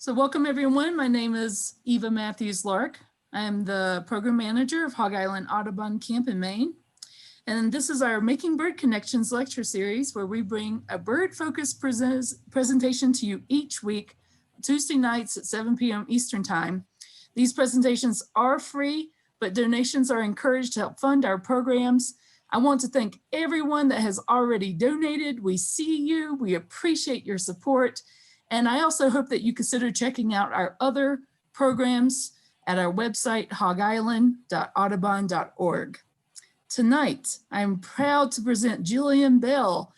So welcome everyone. My name is Eva Matthews-Lark. I am the program manager of Hog Island Audubon Camp in Maine. And this is our Making Bird Connections lecture series where we bring a bird-focused presentation to you each week, Tuesday nights at 7 p.m. Eastern Time. These presentations are free, but donations are encouraged to help fund our programs. I want to thank everyone that has already donated. We see you, we appreciate your support. And I also hope that you consider checking out our other programs at our website, hogisland.audubon.org. Tonight, I'm proud to present Jillian Bell.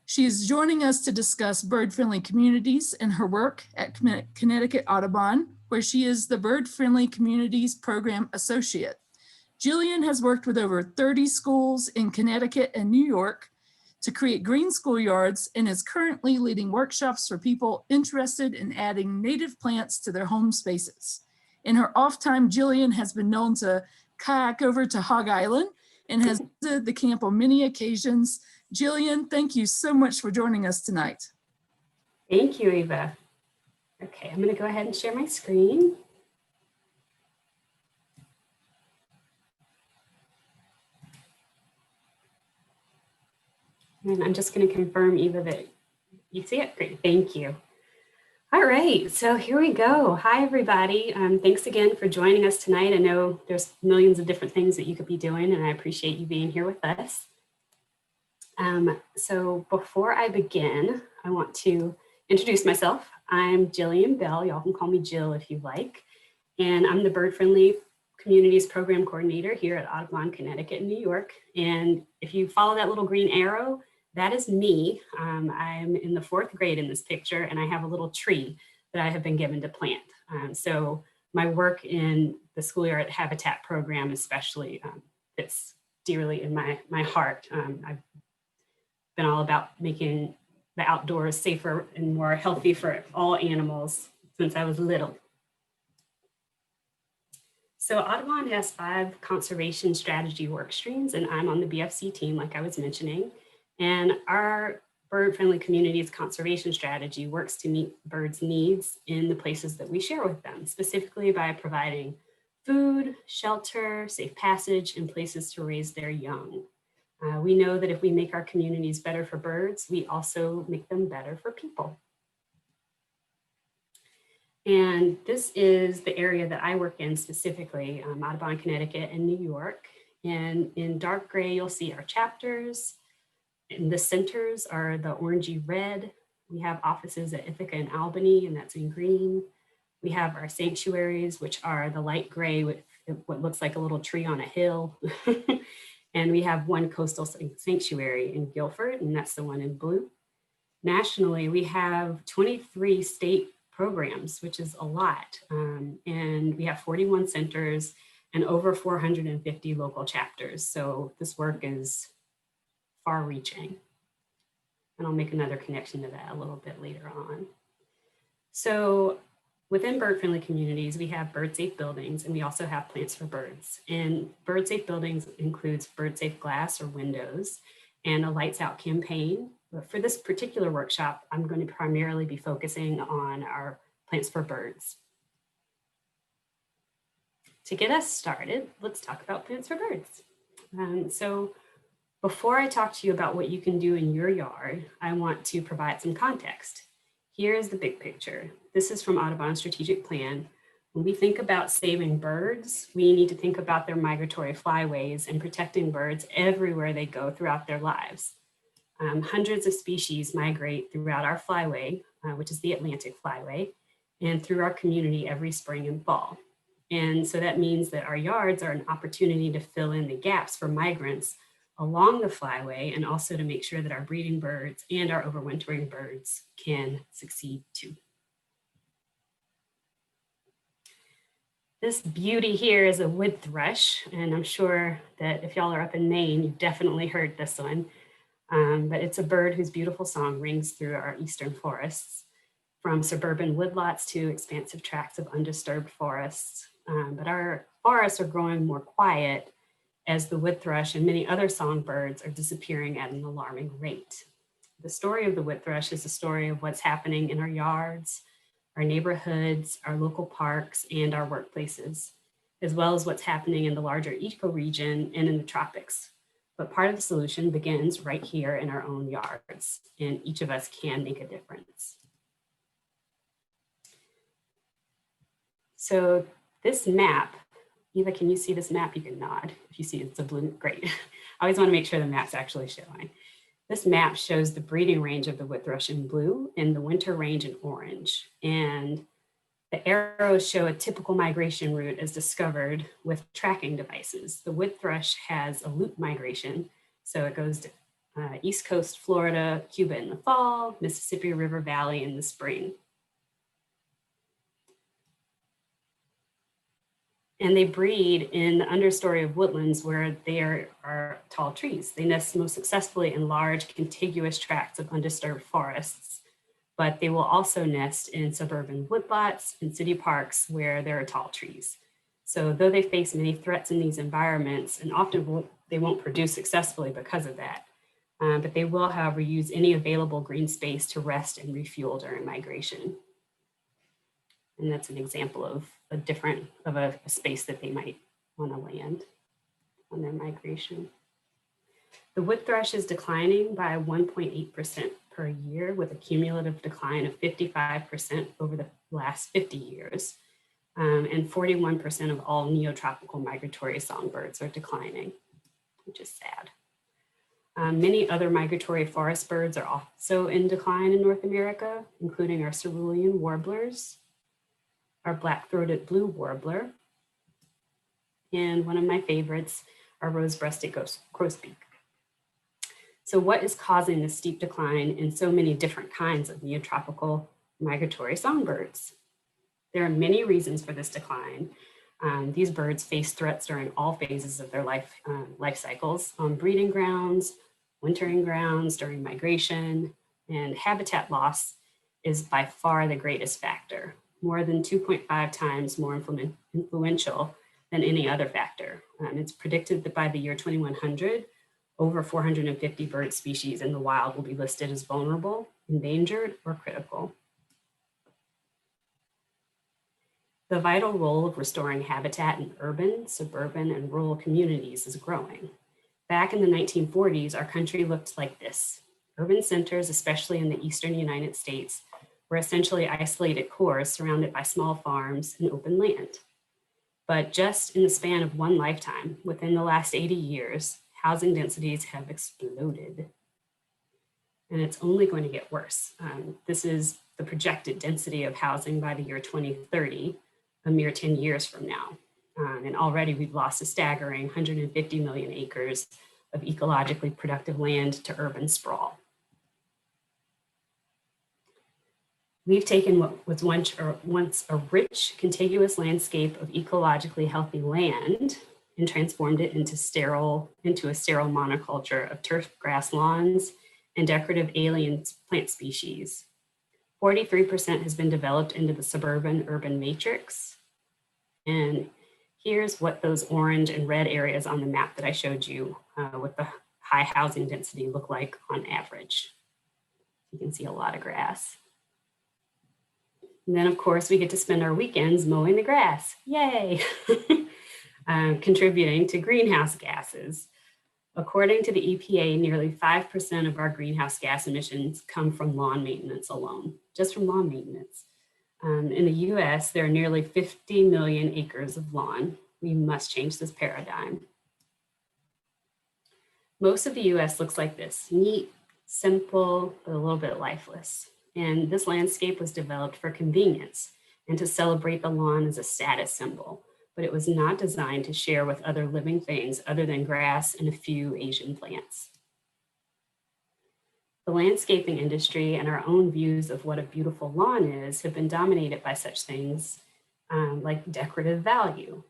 She is joining us to discuss bird-friendly communities and her work at Connecticut Audubon, where she is the Bird-Friendly Communities Program Associate. Jillian has worked with over 30 schools in Connecticut and New York to create green schoolyards and is currently leading workshops for people interested in adding native plants to their home spaces. In her off time, Jillian has been known to kayak over to Hog Island and has visited the camp on many occasions. Jillian, thank you so much for joining us tonight. Thank you, Eva. Okay, I'm going to go ahead and share my screen. And I'm just going to confirm, Eva, that you see it. Great, thank you. All right, so here we go. Hi, everybody. Thanks again for joining us tonight. I know there's millions of different things that you could be doing, and I appreciate you being here with us. So before I begin, I want to introduce myself. I'm Jillian Bell. Y'all can call me Jill if you like. And I'm the Bird Friendly Communities Program Coordinator here at Audubon, Connecticut, and New York. And if you follow that little green arrow, that is me. I'm in the 4th grade in this picture, and I have a little tree that I have been given to plant. So my work in the Schoolyard Habitat Program especially fits dearly in my heart. I've been all about making the outdoors safer and more healthy for all animals since I was little. So Audubon has 5 conservation strategy work streams, and I'm on the BFC team, like I was mentioning. And our bird-friendly communities conservation strategy works to meet birds' needs in the places that we share with them, specifically by providing food, shelter, safe passage, and places to raise their young. We know that if we make our communities better for birds, we also make them better for people. And this is the area that I work in specifically, Audubon, Connecticut, and New York. And in dark gray, you'll see our chapters. And the centers are the orangey red. We have offices at Ithaca and Albany, and that's in green. We have our sanctuaries, which are the light gray with what looks like a little tree on a hill. And we have one coastal sanctuary in Guilford, and that's the one in blue. Nationally, we have 23 state programs, which is a lot. And we have 41 centers and over 450 local chapters. So this work is far-reaching. And I'll make another connection to that a little bit later on. So within bird-friendly communities, we have bird-safe buildings, and we also have plants for birds. And bird-safe buildings includes bird-safe glass or windows and a lights out campaign. But for this particular workshop, I'm going to primarily be focusing on our plants for birds. To get us started, let's talk about plants for birds. So before I talk to you about what you can do in your yard, I want to provide some context. Here is the big picture. This is from Audubon's strategic plan. When we think about saving birds, we need to think about their migratory flyways and protecting birds everywhere they go throughout their lives. Hundreds of species migrate throughout our flyway, which is the Atlantic Flyway, and through our community every spring and fall. And so that means that our yards are an opportunity to fill in the gaps for migrants along the flyway, and also to make sure that our breeding birds and our overwintering birds can succeed too. This beauty here is a wood thrush, and I'm sure that if y'all are up in Maine, you've definitely heard this one. But it's a bird whose beautiful song rings through our eastern forests, from suburban woodlots to expansive tracts of undisturbed forests. But our forests are growing more quiet as the wood thrush and many other songbirds are disappearing at an alarming rate. The story of the wood thrush is the story of what's happening in our yards, our neighborhoods, our local parks, and our workplaces, as well as what's happening in the larger ecoregion and in the tropics. But part of the solution begins right here in our own yards, and each of us can make a difference. So this map, Eva, can you see this map? You can nod. If you see it's a blue, great. I always want to make sure the map's actually showing. This map shows the breeding range of the wood thrush in blue and the winter range in orange. And the arrows show a typical migration route as discovered with tracking devices. The wood thrush has a loop migration. So it goes to East Coast, Florida, Cuba in the fall, Mississippi River Valley in the spring. And they breed in the understory of woodlands where there are tall trees. They nest most successfully in large contiguous tracts of undisturbed forests, but they will also nest in suburban woodlots and city parks where there are tall trees. So though they face many threats in these environments, and often they won't produce successfully because of that, but they will, however, use any available green space to rest and refuel during migration. And that's an example of a space that they might want to land on their migration. The wood thrush is declining by 1.8% per year, with a cumulative decline of 55% over the last 50 years. And 41% of all neotropical migratory songbirds are declining, which is sad. Many other migratory forest birds are also in decline in North America, including our cerulean warblers, our black-throated blue warbler, and one of my favorites, our rose-breasted grosbeak. So what is causing this steep decline in so many different kinds of neotropical migratory songbirds? There are many reasons for this decline. These birds face threats during all phases of their life cycles, on breeding grounds, wintering grounds, during migration, and habitat loss is by far the greatest factor, more than 2.5 times more influential than any other factor. It's predicted that by the year 2100, over 450 bird species in the wild will be listed as vulnerable, endangered, or critical. The vital role of restoring habitat in urban, suburban, and rural communities is growing. Back in the 1940s, our country looked like this. Urban centers, especially in the eastern United States, were essentially isolated cores surrounded by small farms and open land. But just in the span of one lifetime, within the last 80 years, housing densities have exploded. And it's only going to get worse. This is the projected density of housing by the year 2030, a mere 10 years from now. And already we've lost a staggering 150 million acres of ecologically productive land to urban sprawl. We've taken what was once a rich, contiguous landscape of ecologically healthy land and transformed it into a sterile monoculture of turf grass lawns and decorative alien plant species. 43% has been developed into the suburban-urban matrix. And here's what those orange and red areas on the map that I showed you with the high housing density look like on average. You can see a lot of grass. And then, of course, we get to spend our weekends mowing the grass. Yay! Contributing to greenhouse gases. According to the EPA, nearly 5% of our greenhouse gas emissions come from lawn maintenance alone, just from lawn maintenance. In the US, there are nearly 50 million acres of lawn. We must change this paradigm. Most of the US looks like this: neat, simple, but a little bit lifeless. And this landscape was developed for convenience and to celebrate the lawn as a status symbol, but it was not designed to share with other living things other than grass and a few Asian plants. The landscaping industry and our own views of what a beautiful lawn is have been dominated by such things like decorative value.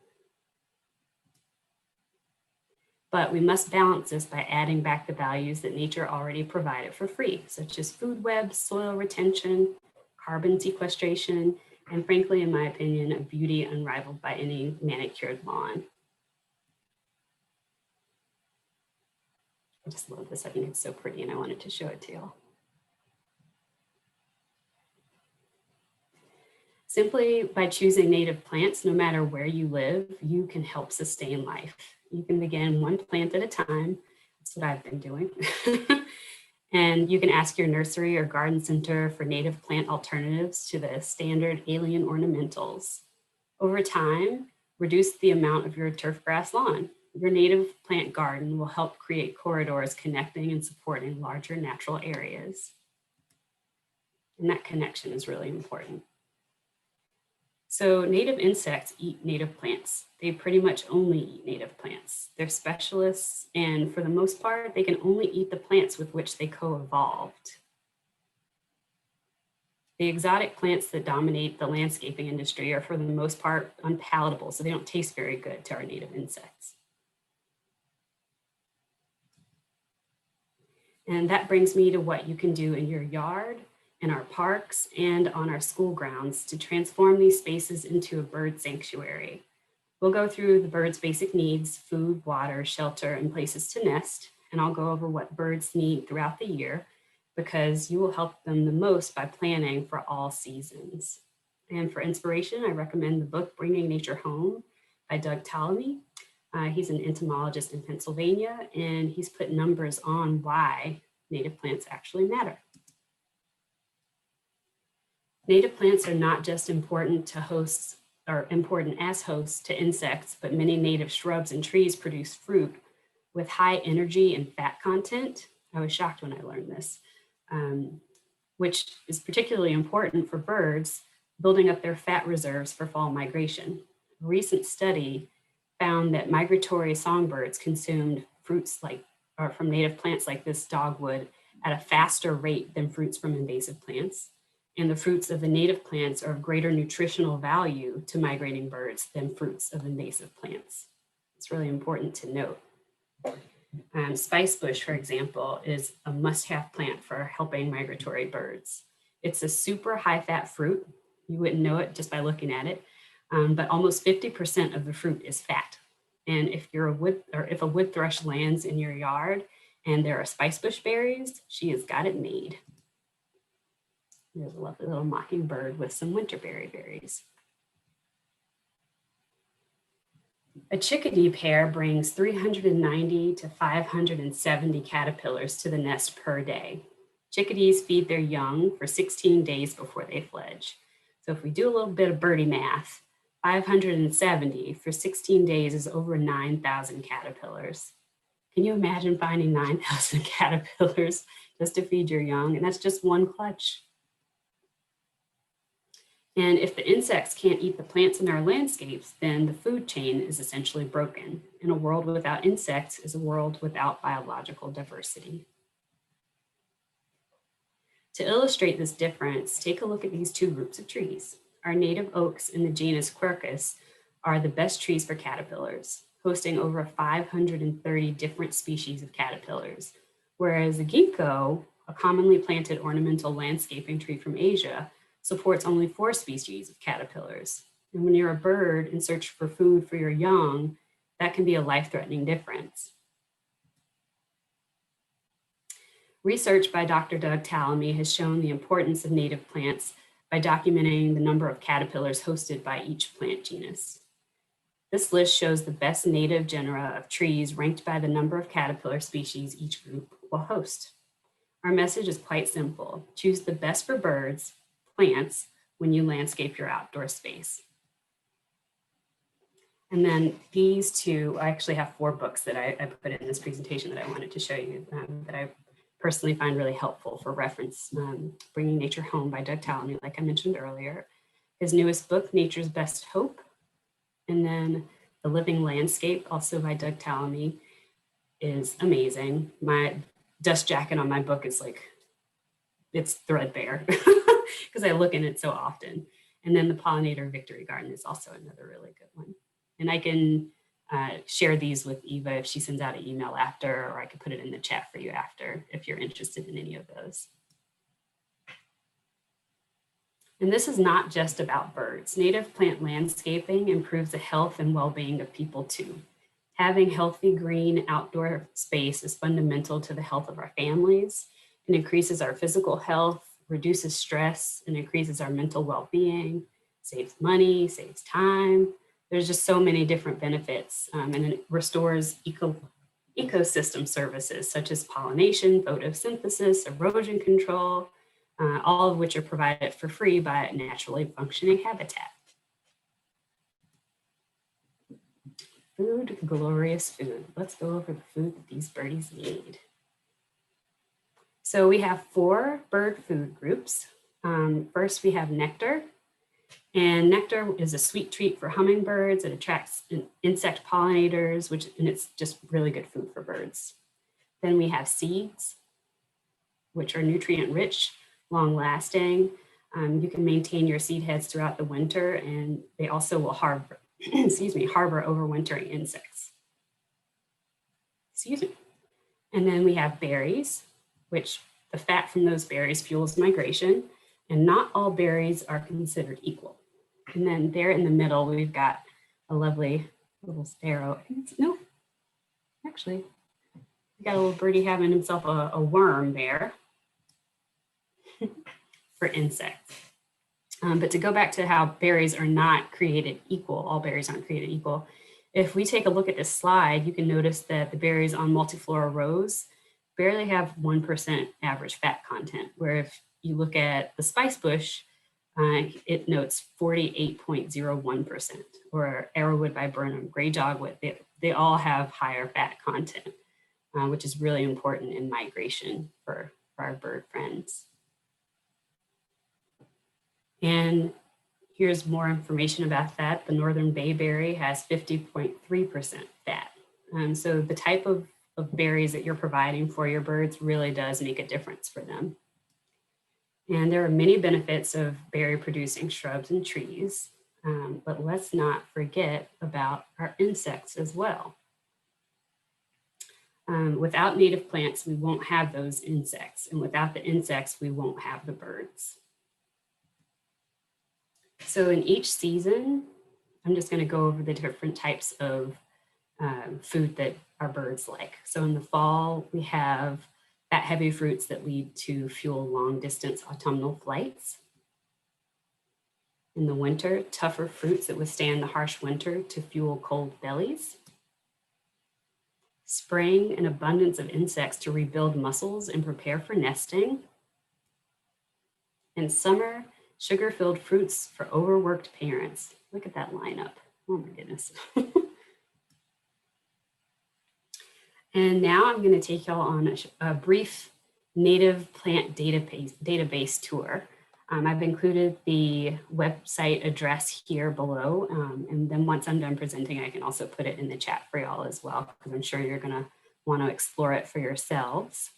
But we must balance this by adding back the values that nature already provided for free, such as food webs, soil retention, carbon sequestration, and frankly, in my opinion, a beauty unrivaled by any manicured lawn. I just love this. I think it's so pretty and I wanted to show it to you all. Simply by choosing native plants, no matter where you live, you can help sustain life. You can begin one plant at a time. That's what I've been doing. And you can ask your nursery or garden center for native plant alternatives to the standard alien ornamentals. Over time, reduce the amount of your turf grass lawn. Your native plant garden will help create corridors connecting and supporting larger natural areas. And that connection is really important. So native insects eat native plants. They pretty much only eat native plants. They're specialists, and for the most part, they can only eat the plants with which they co-evolved. The exotic plants that dominate the landscaping industry are for the most part unpalatable, so they don't taste very good to our native insects. And that brings me to what you can do in your yard, in our parks, and on our school grounds to transform these spaces into a bird sanctuary. We'll go through the birds' basic needs: food, water, shelter, and places to nest. And I'll go over what birds need throughout the year, because you will help them the most by planning for all seasons. And for inspiration, I recommend the book Bringing Nature Home by Doug Tallamy. He's an entomologist in Pennsylvania, and he's put numbers on why native plants actually matter. Native plants are not just important to hosts, or important as hosts to insects, but many native shrubs and trees produce fruit with high energy and fat content. I was shocked when I learned this, which is particularly important for birds building up their fat reserves for fall migration. A recent study found that migratory songbirds consumed fruits from native plants like this dogwood at a faster rate than fruits from invasive plants. And the fruits of the native plants are of greater nutritional value to migrating birds than fruits of invasive plants. It's really important to note. Spicebush, for example, is a must-have plant for helping migratory birds. It's a super high-fat fruit. You wouldn't know it just by looking at it, but almost 50% of the fruit is fat. And if a wood thrush lands in your yard and there are spicebush berries, she has got it made. There's a lovely little mockingbird with some winterberry berries. A chickadee pair brings 390 to 570 caterpillars to the nest per day. Chickadees feed their young for 16 days before they fledge. So if we do a little bit of birdie math, 570 for 16 days is over 9,000 caterpillars. Can you imagine finding 9,000 caterpillars just to feed your young? And that's just one clutch. And if the insects can't eat the plants in our landscapes, then the food chain is essentially broken. And a world without insects is a world without biological diversity. To illustrate this difference, take a look at these two groups of trees. Our native oaks in the genus Quercus are the best trees for caterpillars, hosting over 530 different species of caterpillars, whereas the ginkgo, a commonly planted ornamental landscaping tree from Asia, supports only 4 species of caterpillars. And when you're a bird in search for food for your young, that can be a life-threatening difference. Research by Dr. Doug Tallamy has shown the importance of native plants by documenting the number of caterpillars hosted by each plant genus. This list shows the best native genera of trees ranked by the number of caterpillar species each group will host. Our message is quite simple: choose the best for birds, plants, when you landscape your outdoor space. And then these two, I actually have 4 books that I put in this presentation that I wanted to show you that I personally find really helpful for reference. Bringing Nature Home by Doug Tallamy, like I mentioned earlier. His newest book, Nature's Best Hope. And then The Living Landscape, also by Doug Tallamy, is amazing. My dust jacket on my book is it's threadbare because I look in it so often. And then The Pollinator Victory Garden is also another really good one. And I can share these with Eva if she sends out an email after, or I could put it in the chat for you after if you're interested in any of those. And this is not just about birds. Native plant landscaping improves the health and well-being of people too. Having healthy green outdoor space is fundamental to the health of our families and increases our physical health, reduces stress, and increases our mental well-being, saves money, saves time. There's just so many different benefits, and it restores ecosystem services such as pollination, photosynthesis, erosion control, all of which are provided for free by naturally functioning habitat. Food, glorious food. Let's go over the food that these birdies need. So we have 4 bird food groups. First, we have nectar. And nectar is a sweet treat for hummingbirds. It attracts insect pollinators, and it's just really good food for birds. Then we have seeds, which are nutrient rich, long lasting. You can maintain your seed heads throughout the winter, and they also will harbor overwintering insects. Excuse me. And then we have berries, which the fat from those berries fuels migration, and not all berries are considered equal. And then there in the middle, we've got a lovely little sparrow. No, actually, we got a little birdie having himself a worm there for insects. But to go back to how berries are not created equal, all berries aren't created equal. If we take a look at this slide, you can notice that the berries on multiflora rows barely have 1% average fat content, where if you look at the spice bush, it notes 48.01%, or arrowwood, viburnum, gray dogwood. They all have higher fat content, which is really important in migration for our bird friends. And here's more information about that. The northern bayberry has 50.3% fat. So the type of berries that you're providing for your birds really does make a difference for them. And there are many benefits of berry producing shrubs and trees, but let's not forget about our insects as well. Without native plants, we won't have those insects, and without the insects, we won't have the birds. So in each season, I'm just going to go over the different types of food that our birds like. So in the fall, we have fat-heavy fruits that lead to fuel long-distance autumnal flights. In the winter, tougher fruits that withstand the harsh winter to fuel cold bellies. Spring, an abundance of insects to rebuild muscles and prepare for nesting. In summer, sugar-filled fruits for overworked parents. Look at that lineup. Oh my goodness. And now I'm going to take y'all on a brief native plant database tour. I've included the website address here below. And then once I'm done presenting, I can also put it in the chat for y'all as well, because I'm sure you're going to want to explore it for yourselves.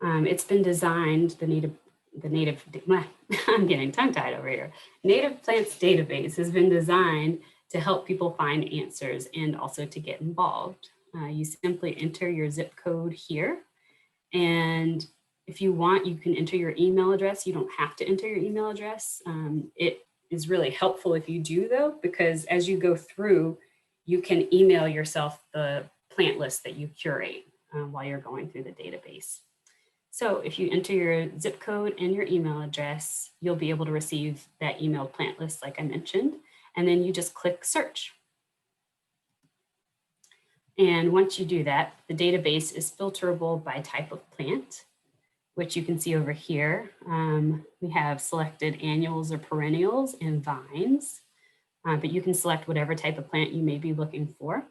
It's been designed, I'm getting tongue-tied over here. Native Plants Database has been designed to help people find answers and also to get involved. You simply enter your zip code here. And if you want, you can enter your email address. You don't have to enter your email address. It is really helpful if you do though, because as you go through, you can email yourself the plant list that you curate while you're going through the database. So if you enter your zip code and your email address, you'll be able to receive that emailed plant list like I mentioned, and then you just click search. And once you do that, the database is filterable by type of plant, which you can see over here. We have selected annuals or perennials and vines, but you can select whatever type of plant you may be looking for.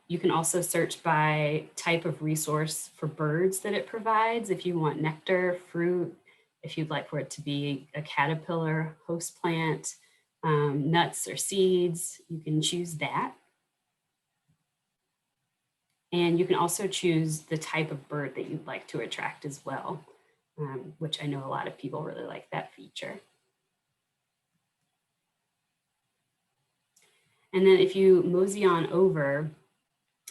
You can also search by type of resource for birds that it provides. If you want nectar, fruit, if you'd like for it to be a caterpillar, host plant, nuts or seeds, you can choose that. And you can also choose the type of bird that you'd like to attract as well, which I know a lot of people really like that feature. And then if you mosey on over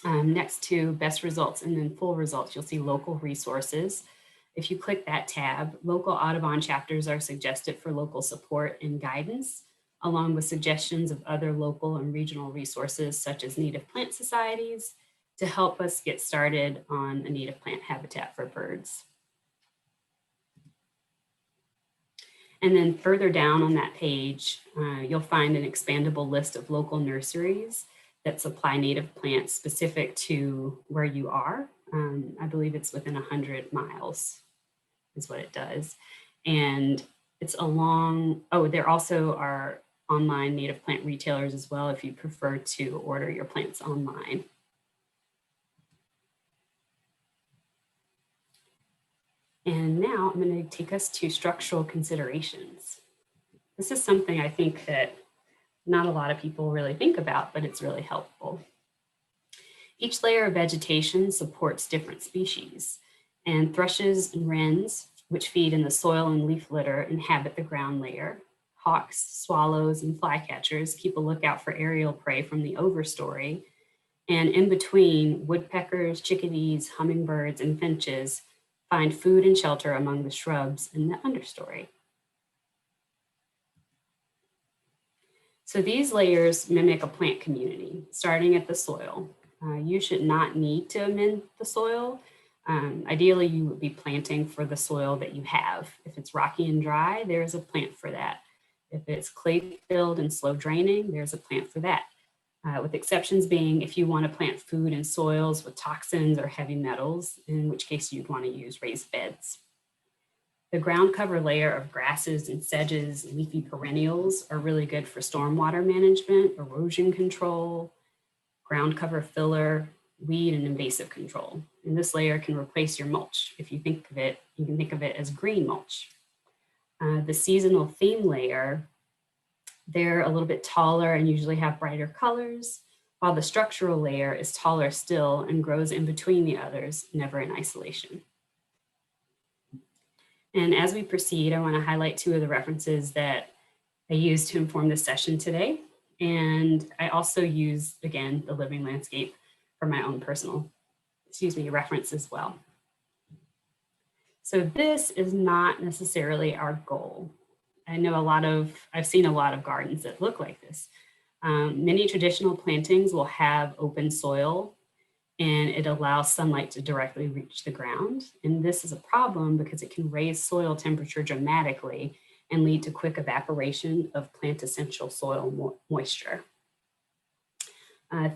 next to best results and then full results, you'll see local resources. If you click that tab, local Audubon chapters are suggested for local support and guidance, along with suggestions of other local and regional resources such as native plant societies to help us get started on a native plant habitat for birds. And then further down on that page, you'll find an expandable list of local nurseries that supply native plants specific to where you are. I believe it's within 100 miles is what it does. And it's along, oh, there also are online native plant retailers as well if you prefer to order your plants online. And now I'm going to take us to structural considerations. This is something I think that not a lot of people really think about, but it's really helpful. Each layer of vegetation supports different species, and thrushes and wrens, which feed in the soil and leaf litter, inhabit the ground layer. Hawks, swallows, and flycatchers keep a lookout for aerial prey from the overstory. And in between, woodpeckers, chickadees, hummingbirds, and finches find food and shelter among the shrubs in the understory. So these layers mimic a plant community, starting at the soil. You should not need to amend the soil. Ideally, you would be planting for the soil that you have. If it's rocky and dry, there's a plant for that. If it's clay-filled and slow draining, there's a plant for that. With exceptions being if you want to plant food in soils with toxins or heavy metals, in which case you'd want to use raised beds. The ground cover layer of grasses and sedges and leafy perennials are really good for stormwater management, erosion control, ground cover filler, weed and invasive control. And this layer can replace your mulch. If you think of it, you can think of it as green mulch. The seasonal theme layer, they're a little bit taller and usually have brighter colors, while the structural layer is taller still and grows in between the others, never in isolation. And as we proceed, I want to highlight two of the references that I used to inform this session today. And I also use, again, the living landscape for my own personal, reference as well. So this is not necessarily our goal. I know I've seen a lot of gardens that look like this. Many traditional plantings will have open soil and it allows sunlight to directly reach the ground. And this is a problem because it can raise soil temperature dramatically and lead to quick evaporation of plant essential soil moisture.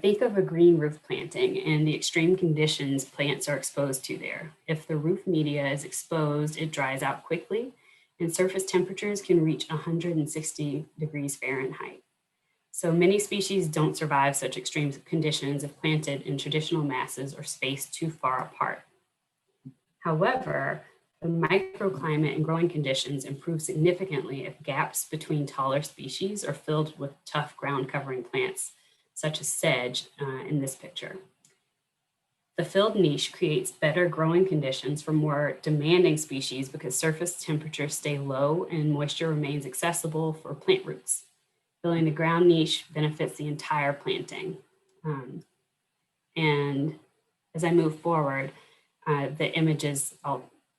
Think of a green roof planting and the extreme conditions plants are exposed to there. If the roof media is exposed, it dries out quickly and surface temperatures can reach 160 degrees Fahrenheit. So many species don't survive such extreme conditions if planted in traditional masses or spaced too far apart. However, the microclimate and growing conditions improve significantly if gaps between taller species are filled with tough ground covering plants, such as sedge in this picture. The filled niche creates better growing conditions for more demanding species because surface temperatures stay low and moisture remains accessible for plant roots. Filling the ground niche benefits the entire planting. And as I move forward, the images,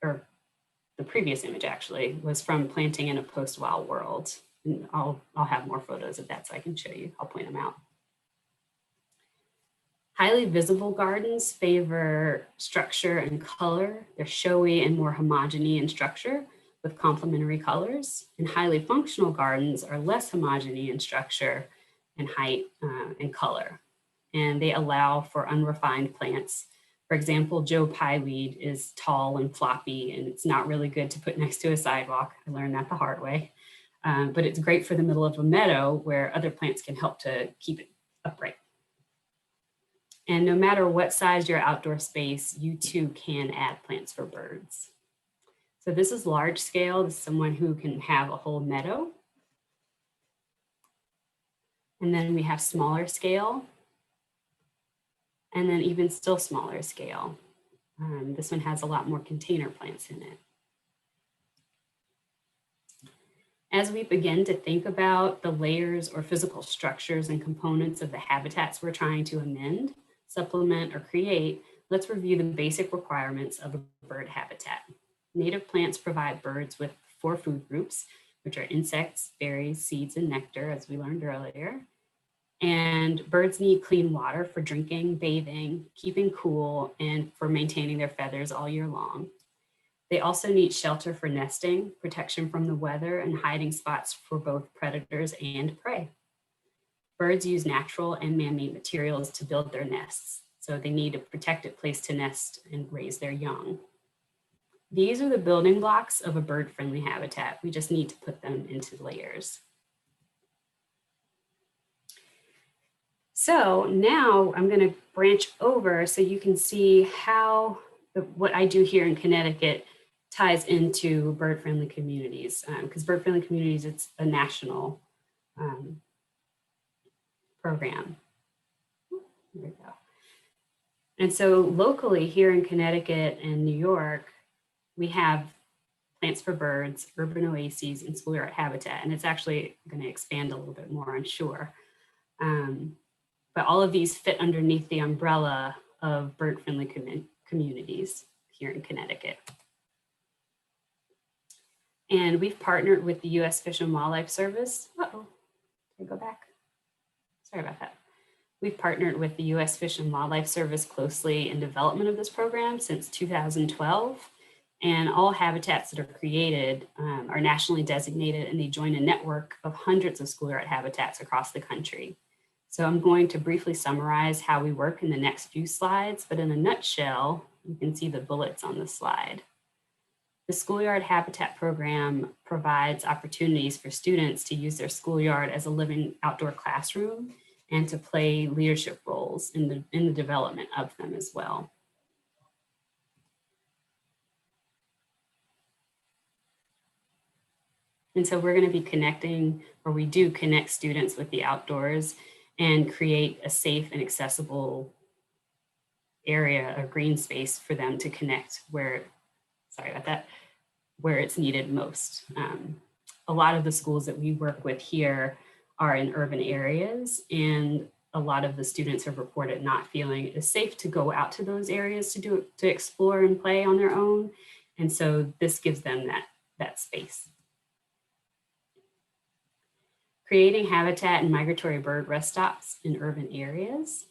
or the previous image actually, was from planting in a post-wild world. And I'll have more photos of that so I can show you. I'll point them out. Highly visible gardens favor structure and color. They're showy and more homogeneous in structure with complementary colors. And highly functional gardens are less homogeneous in structure and height and color. And they allow for unrefined plants. For example, Joe Pieweed is tall and floppy and it's not really good to put next to a sidewalk. I learned that the hard way. But it's great for the middle of a meadow where other plants can help to keep it upright. And no matter what size your outdoor space, you too can add plants for birds. So this is large scale. This is someone who can have a whole meadow. And then we have smaller scale. And then even still smaller scale. This one has a lot more container plants in it. As we begin to think about the layers or physical structures and components of the habitats we're trying to amend, supplement, or create, let's review the basic requirements of a bird habitat. Native plants provide birds with 4 food groups, which are insects, berries, seeds, and nectar, as we learned earlier. And birds need clean water for drinking, bathing, keeping cool, and for maintaining their feathers all year long. They also need shelter for nesting, protection from the weather, and hiding spots for both predators and prey. Birds use natural and man-made materials to build their nests, so they need a protected place to nest and raise their young. These are the building blocks of a bird-friendly habitat. We just need to put them into layers. So now I'm going to branch over so you can see how what I do here in Connecticut ties into bird-friendly communities, because bird-friendly communities, it's a national program. There we go. And so locally here in Connecticut and New York, we have Plants for Birds, Urban Oases, and Schoolyard Habitat. And it's actually going to expand a little bit more, I'm sure. But all of these fit underneath the umbrella of bird-friendly communities here in Connecticut. And we've partnered with the U.S. Fish and Wildlife Service. Uh-oh, can I go back? Sorry about that. We've partnered with the U.S. Fish and Wildlife Service closely in development of this program since 2012. And all habitats that are created are nationally designated, and they join a network of hundreds of schoolyard habitats across the country. So I'm going to briefly summarize how we work in the next few slides, but in a nutshell, you can see the bullets on the slide. The Schoolyard Habitat Program provides opportunities for students to use their schoolyard as a living outdoor classroom and to play leadership roles in the development of them as well. And so we're going to be connecting, or we do connect students with the outdoors and create a safe and accessible area, a green space for them to connect where, sorry about that, where it's needed most. A lot of the schools that we work with here are in urban areas, and a lot of the students have reported not feeling it is safe to go out to those areas to explore and play on their own. And so this gives them that space. Creating habitat and migratory bird rest stops in urban areas.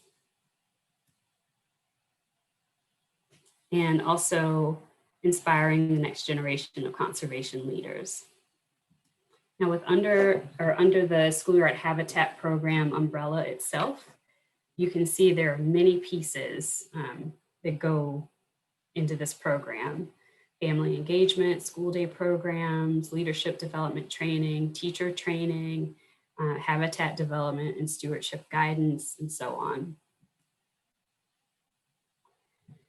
And also inspiring the next generation of conservation leaders. Now under the Schoolyard Habitat Program umbrella itself, you can see there are many pieces that go into this program. Family engagement, school day programs, leadership development training, teacher training, habitat development and stewardship guidance, and so on.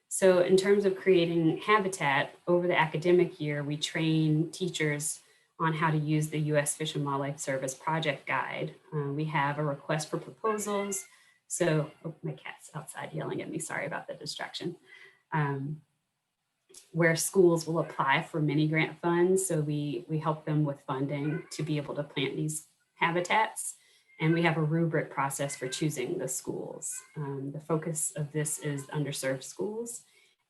So in terms of creating habitat, over the academic year, we train teachers on how to use the U.S. Fish and Wildlife Service project guide. We have a request for proposals. So, oh, my cat's outside yelling at me, sorry about the distraction. Where schools will apply for mini grant funds. So we help them with funding to be able to plant these habitats. And we have a rubric process for choosing the schools. The focus of this is underserved schools.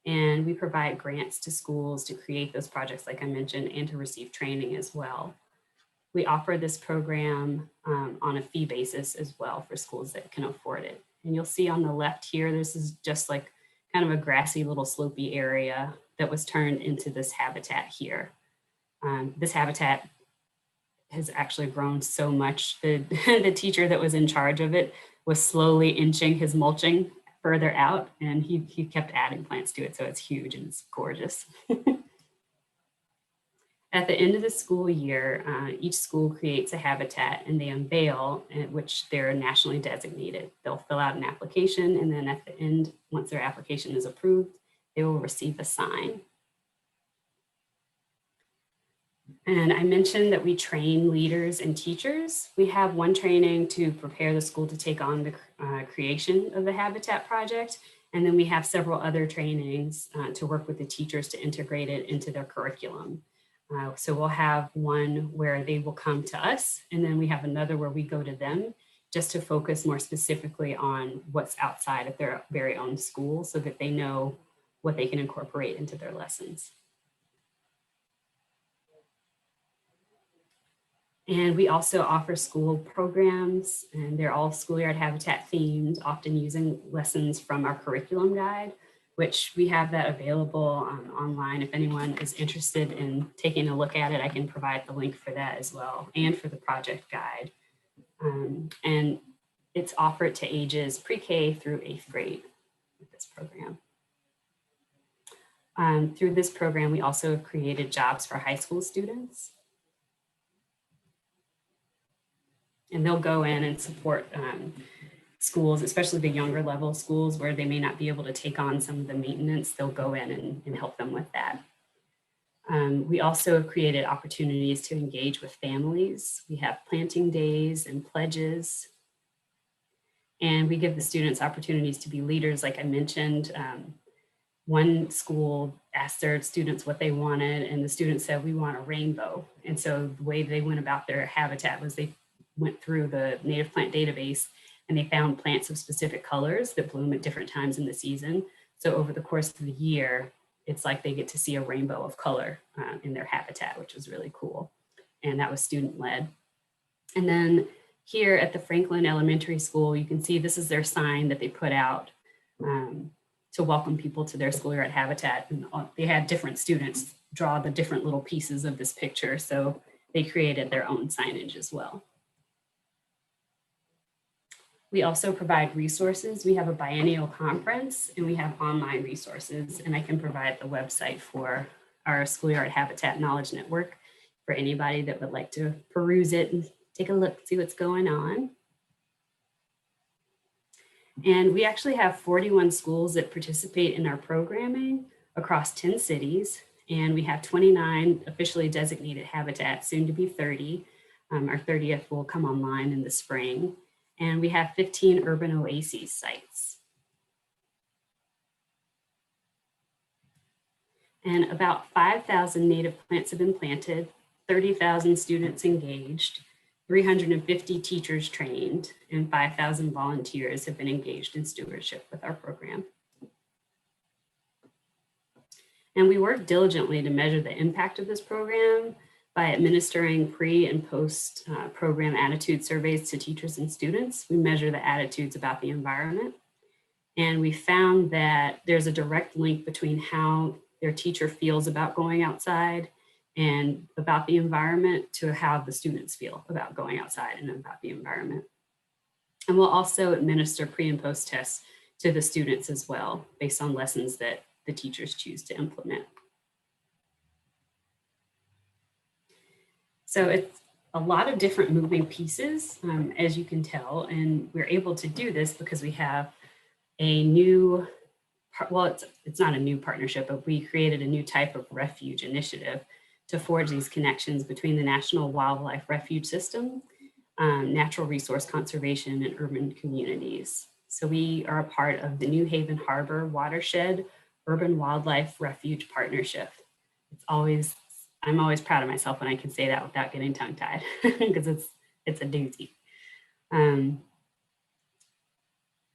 And we provide grants to schools to create those projects, like I mentioned, and to receive training as well. We offer this program on a fee basis as well for schools that can afford it. And you'll see on the left here, this is just like kind of a grassy little slopey area that was turned into this habitat here. This habitat has actually grown so much. The teacher that was in charge of it was slowly inching his mulching further out, and he kept adding plants to it, so it's huge and it's gorgeous. At the end of the school year, each school creates a habitat and they unveil, which they're nationally designated. They'll fill out an application, and then at the end, once their application is approved, they will receive a sign. And I mentioned that we train leaders and teachers. We have one training to prepare the school to take on the creation of the habitat project. And then we have several other trainings to work with the teachers to integrate it into their curriculum. So we'll have one where they will come to us, and then we have another where we go to them just to focus more specifically on what's outside of their very own school so that they know what they can incorporate into their lessons. And we also offer school programs, and they're all schoolyard habitat themed, often using lessons from our curriculum guide, which we have that available online. If anyone is interested in taking a look at it, I can provide the link for that as well, and for the project guide. And it's offered to ages pre-K through 8th grade with this program. Through this program, we also have created jobs for high school students. And they'll go in and support schools, especially the younger level schools where they may not be able to take on some of the maintenance. They'll go in and help them with that. We also have created opportunities to engage with families. We have planting days and pledges. And we give the students opportunities to be leaders, like I mentioned. One school asked their students what they wanted, and the students said, we want a rainbow. And so the way they went about their habitat was they went through the native plant database and they found plants of specific colors that bloom at different times in the season. So over the course of the year, it's like they get to see a rainbow of color in their habitat, which was really cool. And that was student-led. And then here at the Franklin Elementary School, you can see this is their sign that they put out to welcome people to their schoolyard habitat. And they had different students draw the different little pieces of this picture. So they created their own signage as well. We also provide resources. We have a biennial conference and we have online resources, and I can provide the website for our Schoolyard Habitat Knowledge Network for anybody that would like to peruse it and take a look, see what's going on. And we actually have 41 schools that participate in our programming across 10 cities. And we have 29 officially designated habitats, soon to be 30. Our 30th will come online in the spring. And we have 15 urban oases sites. And about 5,000 native plants have been planted, 30,000 students engaged, 350 teachers trained, and 5,000 volunteers have been engaged in stewardship with our program. And we work diligently to measure the impact of this program by administering pre and post program attitude surveys to teachers and students. We measure the attitudes about the environment. And we found that there's a direct link between how their teacher feels about going outside and about the environment to how the students feel about going outside and about the environment. And we'll also administer pre and post tests to the students as well, based on lessons that the teachers choose to implement. So it's a lot of different moving pieces, as you can tell, and we're able to do this because we have a new, well, it's not a new partnership, but we created a new type of refuge initiative to forge these connections between the National Wildlife Refuge System, natural resource conservation, and urban communities. So we are a part of the New Haven Harbor Watershed Urban Wildlife Refuge Partnership. I'm always proud of myself when I can say that without getting tongue-tied, because it's a doozy.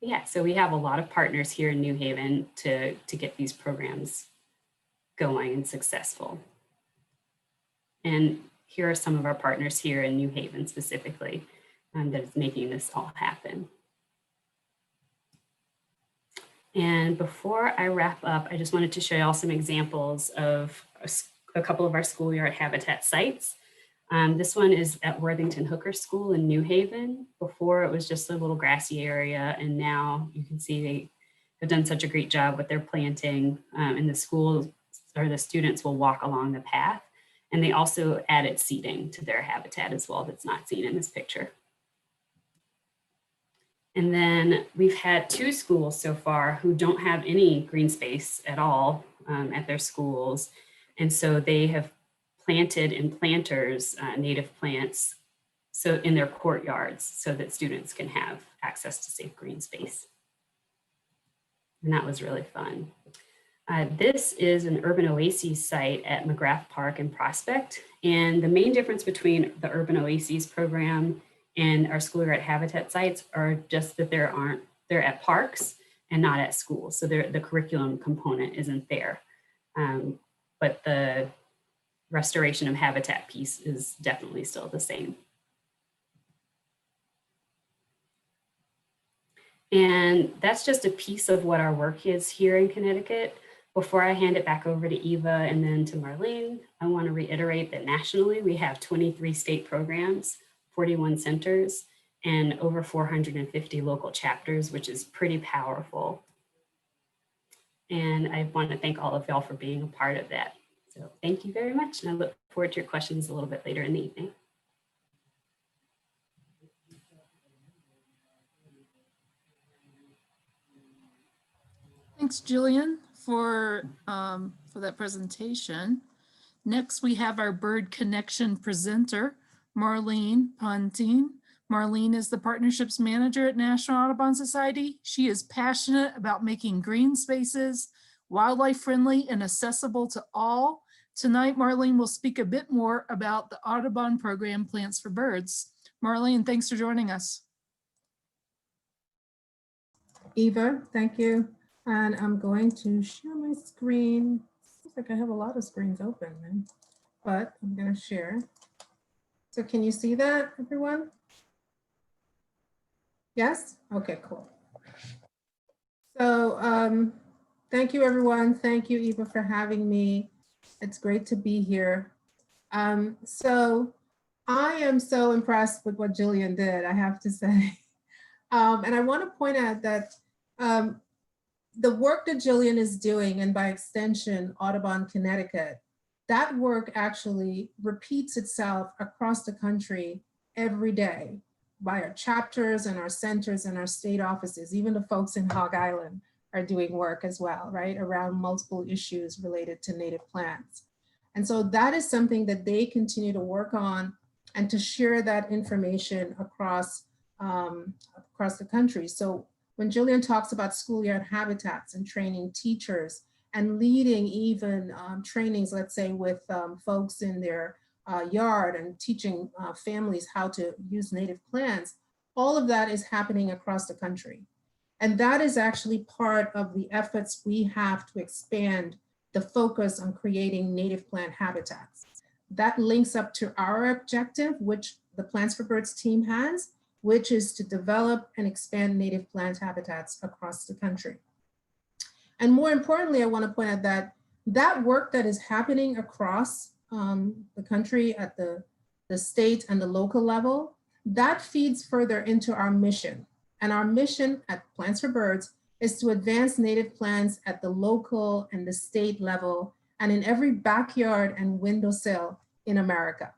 Yeah, so we have a lot of partners here in New Haven to get these programs going and successful. And here are some of our partners here in New Haven specifically that is making this all happen. And before I wrap up, I just wanted to show you all some examples of a couple of our schoolyard habitat sites. This one is at Worthington Hooker School in New Haven. Before it was just a little grassy area, and now you can see they have done such a great job with their planting, and the school or the students will walk along the path. And they also added seating to their habitat as well that's not seen in this picture. And then we've had 2 schools so far who don't have any green space at all at their schools. And so they have planted in planters native plants so in their courtyards so that students can have access to safe green space. And that was really fun. This is an urban oases site at McGrath Park in Prospect. And the main difference between the urban oases program and our schoolyard habitat sites are just that they're at parks and not at schools. So the curriculum component isn't there. But the restoration of habitat piece is definitely still the same. And that's just a piece of what our work is here in Connecticut. Before I hand it back over to Eva and then to Marlene, I want to reiterate that nationally we have 23 state programs, 41 centers, and over 450 local chapters, which is pretty powerful. And I want to thank all of y'all for being a part of that. So thank you very much. And I look forward to your questions a little bit later in the evening. Thanks, Jillian, for that presentation. Next, we have our Bird Connection presenter, Marlene Pantin. Marlene is the Partnerships Manager at National Audubon Society. She is passionate about making green spaces wildlife friendly and accessible to all. Tonight, Marlene will speak a bit more about the Audubon program Plants for Birds. Marlene, thanks for joining us. Eva, thank you. And I'm going to share my screen. Looks like I have a lot of screens open, but I'm going to share. So can you see that, everyone? Yes? Okay, cool. So thank you, everyone. Thank you, Eva, for having me. It's great to be here. So I am so impressed with what Jillian did, I have to say. And I want to point out that the work that Jillian is doing, and by extension, Audubon Connecticut, that work actually repeats itself across the country every day by our chapters and our centers and our state offices. Even the folks in Hog Island are doing work as well, right, around multiple issues related to native plants. And so that is something that they continue to work on and to share that information across the country. So when Jillian talks about schoolyard habitats and training teachers and leading even trainings, let's say with folks in their yard and teaching families how to use native plants, all of that is happening across the country. And that is actually part of the efforts we have to expand the focus on creating native plant habitats. That links up to our objective, which the Plants for Birds team has, which is to develop and expand native plant habitats across the country. And more importantly, I want to point out that that work that is happening across the country at the state and the local level, that feeds further into our mission. And our mission at Plants for Birds is to advance native plants at the local and the state level and in every backyard and windowsill in America.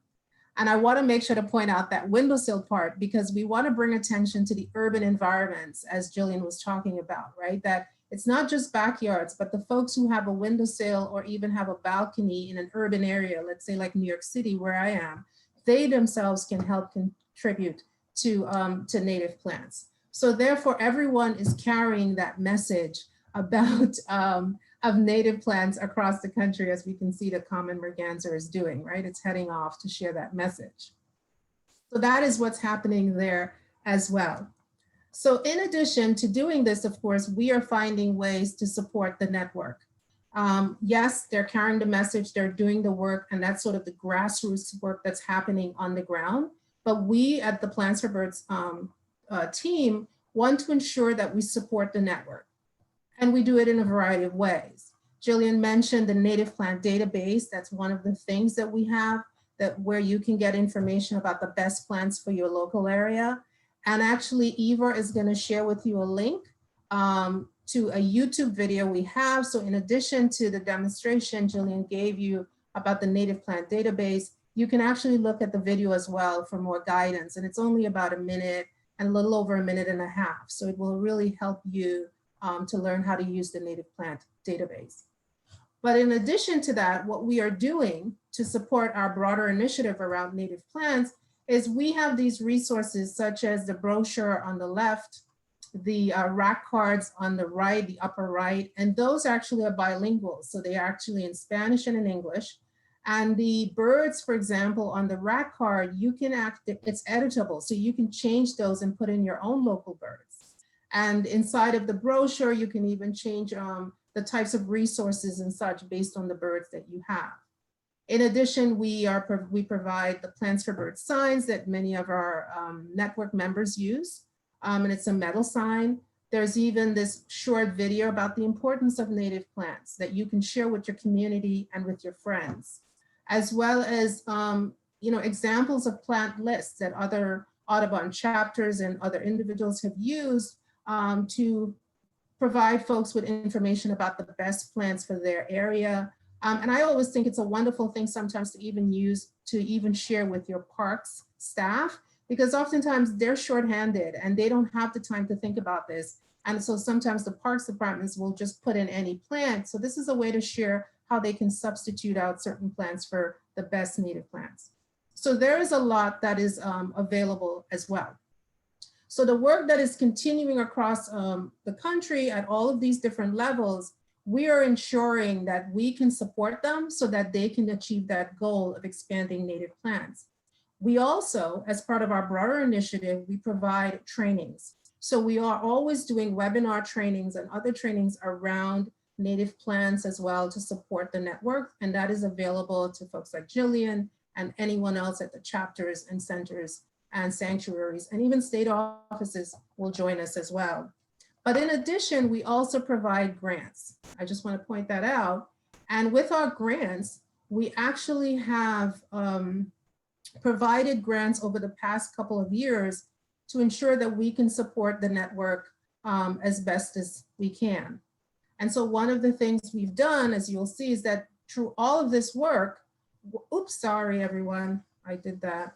And I want to make sure to point out that windowsill part because we want to bring attention to the urban environments, as Jillian was talking about, right? That it's not just backyards, but the folks who have a windowsill or even have a balcony in an urban area, let's say like New York City, where I am, they themselves can help contribute to native plants. So therefore, everyone is carrying that message about of native plants across the country, as we can see the common merganser is doing, right? It's heading off to share that message. So that is what's happening there as well. So in addition to doing this, of course, we are finding ways to support the network. Yes, they're carrying the message, they're doing the work, and that's sort of the grassroots work that's happening on the ground. But we at the Plants for Birds team want to ensure that we support the network. And we do it in a variety of ways. Jillian mentioned the native plant database. That's one of the things that we have where you can get information about the best plants for your local area. And actually Eva is going to share with you a link to a YouTube video we have. So in addition to the demonstration Jillian gave you about the native plant database, you can actually look at the video as well for more guidance. And it's only about a minute and a little over a minute and a half. So it will really help you to learn how to use the native plant database. But in addition to that, what we are doing to support our broader initiative around native plants is we have these resources such as the brochure on the left, the rack cards on the right, the upper right, and those actually are bilingual. So they are actually in Spanish and in English. And the birds, for example, on the rack card, you can it's editable. So you can change those and put in your own local birds. And inside of the brochure, you can even change the types of resources and such based on the birds that you have. In addition, we provide the Plants for Birds signs that many of our network members use. And it's a metal sign. There's even this short video about the importance of native plants that you can share with your community and with your friends, as well as examples of plant lists that other Audubon chapters and other individuals have used to provide folks with information about the best plants for their area. And I always think it's a wonderful thing sometimes to even share with your parks staff, because oftentimes they're shorthanded and they don't have the time to think about this. And so sometimes the parks departments will just put in any plant. So this is a way to share how they can substitute out certain plants for the best native plants. So there is a lot that is available as well. So the work that is continuing across the country at all of these different levels, we are ensuring that we can support them so that they can achieve that goal of expanding native plants. We also, as part of our broader initiative, we provide trainings. So we are always doing webinar trainings and other trainings around native plants as well to support the network. And that is available to folks like Jillian and anyone else at the chapters and centers and sanctuaries, and even state offices will join us as well. But in addition, we also provide grants. I just want to point that out. And with our grants, we actually have provided grants over the past couple of years to ensure that we can support the network as best as we can. And so one of the things we've done, as you'll see, is that through all of this work, oops, sorry, everyone, I did that.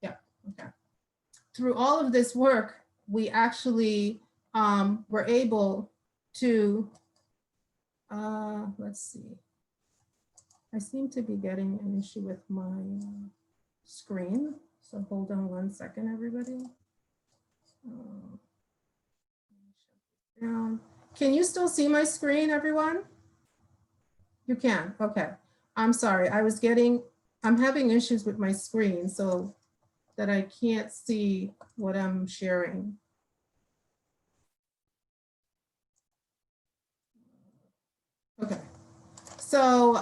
Yeah, okay. Through all of this work, we actually were able to, let's see. I seem to be getting an issue with my screen. So hold on one second, everybody. Can you still see my screen, everyone? You can, okay. I'm sorry, I'm having issues with my screen so that I can't see what I'm sharing. Okay, so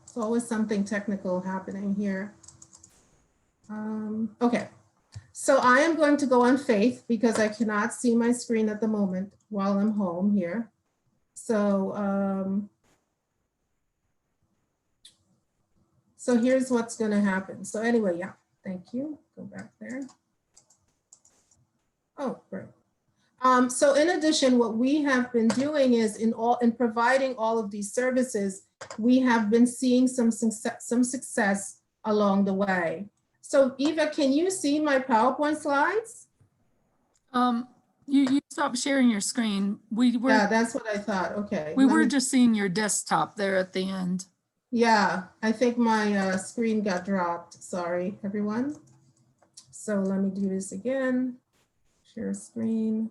it's always something technical happening here. Okay, so I am going to go on faith because I cannot see my screen at the moment while I'm home here. So, so here's what's gonna happen. So anyway, yeah, thank you. Go back there. Oh, great. So in addition, what we have been doing is in providing all of these services, we have been seeing some success along the way. So Eva, can you see my PowerPoint slides? You stopped sharing your screen. Yeah, that's what I thought. Okay. We were just seeing your desktop there at the end. Yeah, I think my screen got dropped. Sorry, everyone. So let me do this again. Share screen.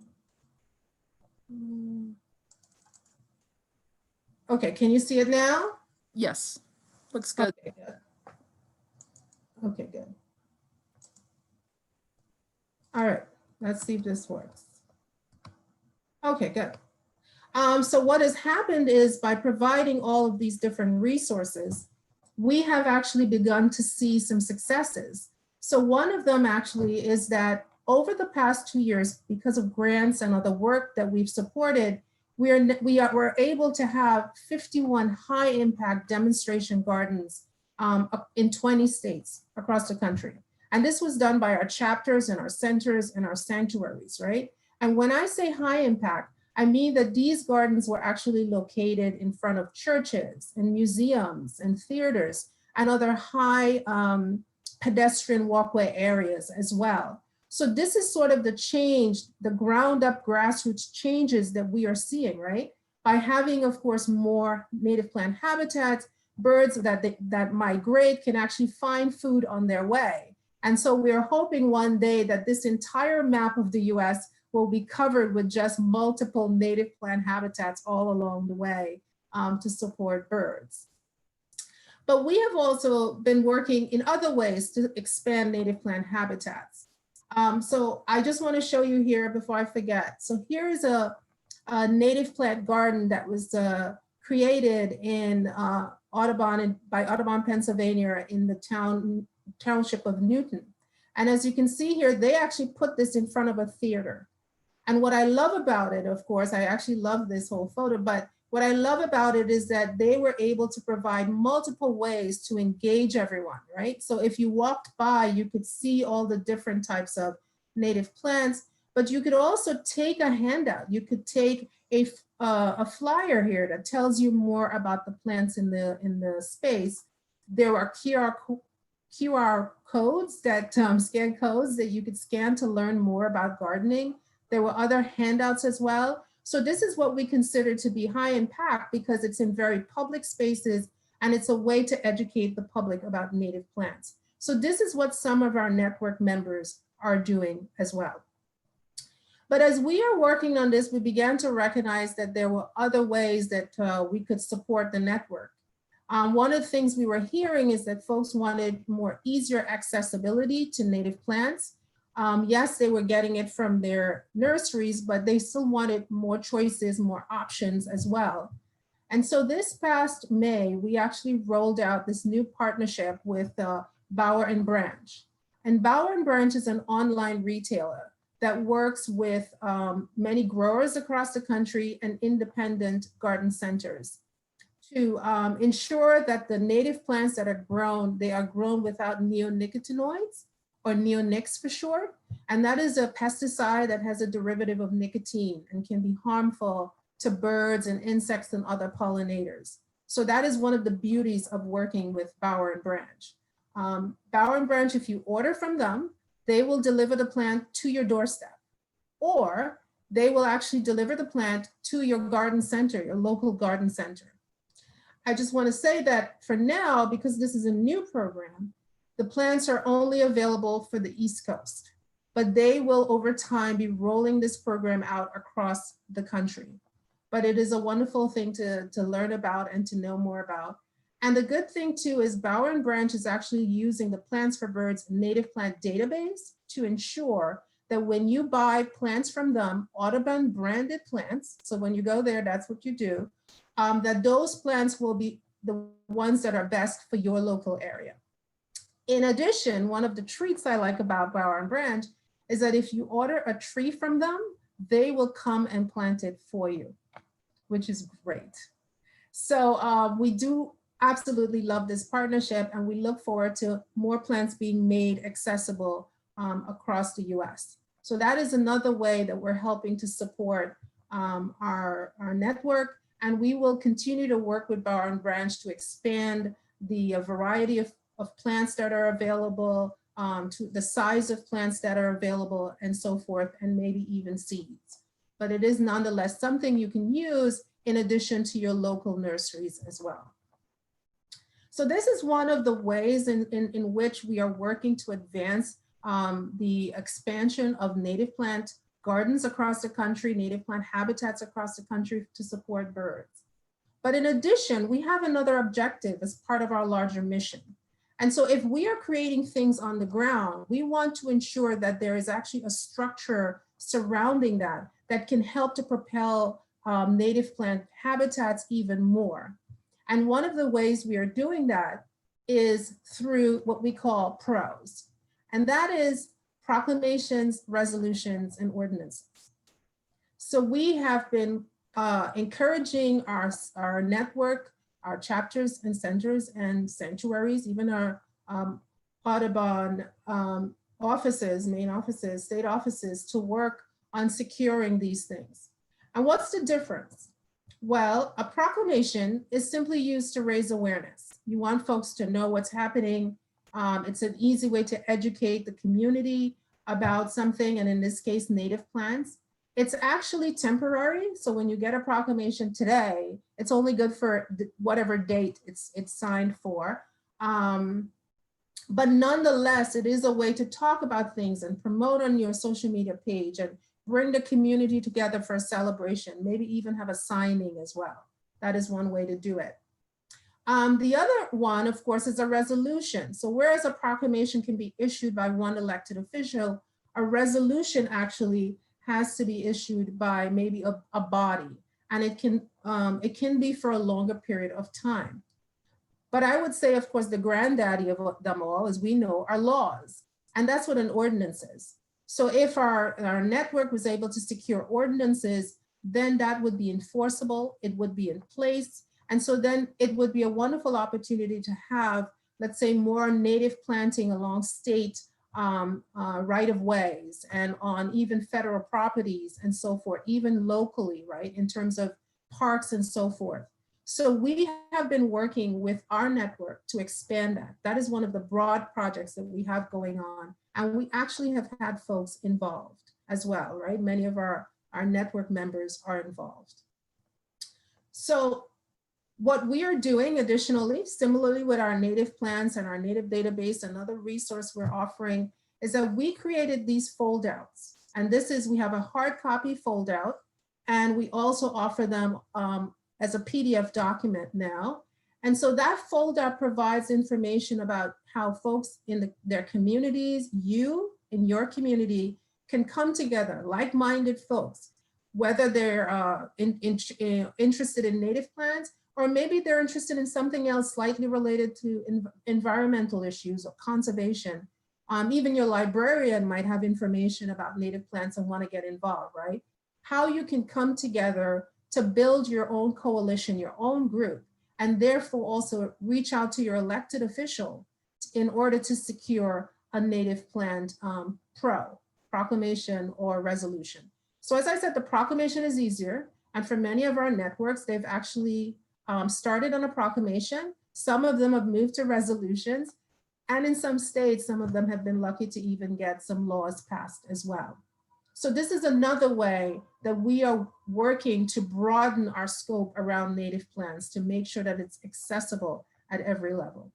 Okay, can you see it now? Yes, looks good. Okay, good. Okay, good. All right, let's see if this works. Okay, good. So what has happened is by providing all of these different resources, we have actually begun to see some successes. So one of them actually is that over the past 2 years, because of grants and other work that we've supported, we're able to have 51 high impact demonstration gardens in 20 states across the country. And this was done by our chapters and our centers and our sanctuaries, right? And when I say high impact, I mean that these gardens were actually located in front of churches and museums and theaters and other high pedestrian walkway areas as well. So this is sort of the change, the ground up grassroots changes that we are seeing, right? By having, of course, more native plant habitats, birds that migrate can actually find food on their way. And so we are hoping one day that this entire map of the US will be covered with just multiple native plant habitats all along the way to support birds. But we have also been working in other ways to expand native plant habitats. So I just want to show you here before I forget. So here is a native plant garden that was created in Audubon, by Audubon, Pennsylvania, in the township of Newton. And as you can see here, they actually put this in front of a theater. And what I love about it, of course, I actually love this whole photo, but what I love about it is that they were able to provide multiple ways to engage everyone, right? So if you walked by, you could see all the different types of native plants, but you could also take a handout. You could take a flyer here that tells you more about the plants in the space. There are QR codes that scan codes that you could scan to learn more about gardening. There were other handouts as well. So this is what we consider to be high impact because it's in very public spaces and it's a way to educate the public about native plants. So this is what some of our network members are doing as well. But as we are working on this, we began to recognize that there were other ways that we could support the network. One of the things we were hearing is that folks wanted more easier accessibility to native plants. Yes, they were getting it from their nurseries, but they still wanted more choices, more options as well. And so this past May, we actually rolled out this new partnership with Bower and Branch. And Bower and Branch is an online retailer that works with many growers across the country and independent garden centers to ensure that the native plants that are grown, they are grown without neonicotinoids, or neonics for short. And that is a pesticide that has a derivative of nicotine and can be harmful to birds and insects and other pollinators. So that is one of the beauties of working with Bower and Branch. Bower and Branch, if you order from them, they will deliver the plant to your doorstep, or they will actually deliver the plant to your garden center, your local garden center. I just want to say that for now, because this is a new program, the plants are only available for the East Coast, but they will over time be rolling this program out across the country. But it is a wonderful thing to learn about and to know more about. And the good thing too is Bower and Branch is actually using the Plants for Birds native plant database to ensure that when you buy plants from them, Audubon branded plants, so when you go there, that's what you do, that those plants will be the ones that are best for your local area. In addition, one of the treats I like about Bower and Branch is that if you order a tree from them, they will come and plant it for you, which is great. So we do absolutely love this partnership, and we look forward to more plants being made accessible across the US. So that is another way that we're helping to support our network, and we will continue to work with Bower and Branch to expand the variety of plants that are available, to the size of plants that are available and so forth, and maybe even seeds. But it is nonetheless something you can use in addition to your local nurseries as well. So this is one of the ways in which we are working to advance the expansion of native plant gardens across the country, native plant habitats across the country to support birds. But in addition, we have another objective as part of our larger mission. And so if we are creating things on the ground, we want to ensure that there is actually a structure surrounding that that can help to propel native plant habitats even more. And one of the ways we are doing that is through what we call PROs. And that is proclamations, resolutions, and ordinances. So we have been encouraging our network, our chapters and centers and sanctuaries, even our Audubon offices, main offices, state offices, to work on securing these things. And what's the difference? Well, a proclamation is simply used to raise awareness. You want folks to know what's happening. It's an easy way to educate the community about something, and in this case, native plants. It's actually temporary. So when you get a proclamation today, it's only good for whatever date it's signed for. But nonetheless, it is a way to talk about things and promote on your social media page and bring the community together for a celebration, maybe even have a signing as well. That is one way to do it. The other one, of course, is a resolution. So whereas a proclamation can be issued by one elected official, a resolution actually has to be issued by maybe a body, and it can be for a longer period of time. But I would say, of course, the granddaddy of them all, as we know, are laws. And that's what an ordinance is. So if our network was able to secure ordinances, then that would be enforceable, it would be in place. And so then it would be a wonderful opportunity to have, let's say, more native planting along state right of ways and on even federal properties and so forth, even locally, right, in terms of parks and so forth. So we have been working with our network to expand that. That is one of the broad projects that we have going on. And we actually have had folks involved as well, right? Many of our network members are involved. So what we are doing additionally, similarly with our native plans and our native database, another resource we're offering is that we created these foldouts. And this is, we have a hard copy foldout, and we also offer them as a PDF document now. And so that foldout provides information about how folks in their communities, you in your community, can come together, like-minded folks, whether they're interested in native plants, or maybe they're interested in something else slightly related to environmental issues or conservation. Even your librarian might have information about native plants and want to get involved, right? How you can come together to build your own coalition, your own group, and therefore also reach out to your elected official in order to secure a native plant proclamation or resolution. So as I said, the proclamation is easier. And for many of our networks, they've actually started on a proclamation. Some of them have moved to resolutions. And in some states, some of them have been lucky to even get some laws passed as well. So this is another way that we are working to broaden our scope around native plants to make sure that it's accessible at every level.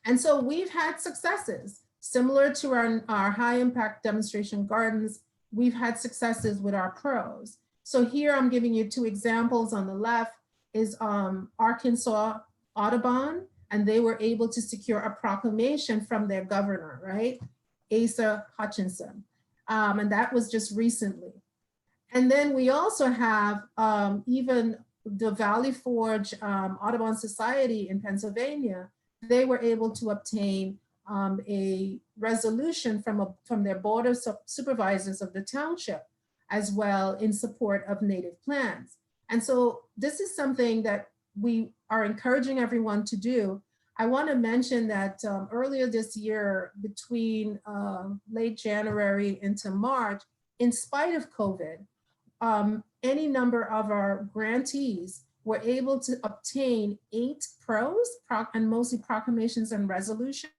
And so we've had successes similar to our high impact demonstration gardens. We've had successes with our pros. So here I'm giving you two examples. On the left is Arkansas Audubon, and they were able to secure a proclamation from their governor, right? Asa Hutchinson. And that was just recently. And then we also have even the Valley Forge Audubon Society in Pennsylvania. They were able to obtain a resolution from their board of supervisors of the township as well in support of native plants. And so this is something that we are encouraging everyone to do. I want to mention that earlier this year, between late January into March, in spite of COVID, any number of our grantees were able to obtain 8 pros and mostly proclamations and resolutions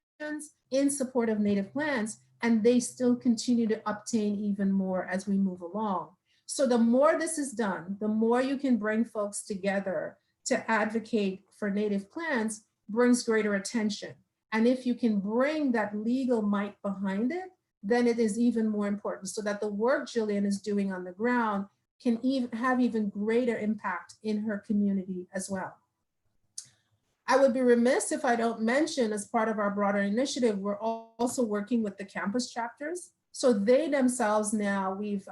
in support of native plants, and they still continue to obtain even more as we move along. So the more this is done, the more you can bring folks together to advocate for native plants brings greater attention. And if you can bring that legal might behind it, then it is even more important so that the work Jillian is doing on the ground can have even greater impact in her community as well. I would be remiss if I don't mention, as part of our broader initiative, we're also working with the campus chapters. So they themselves now, we've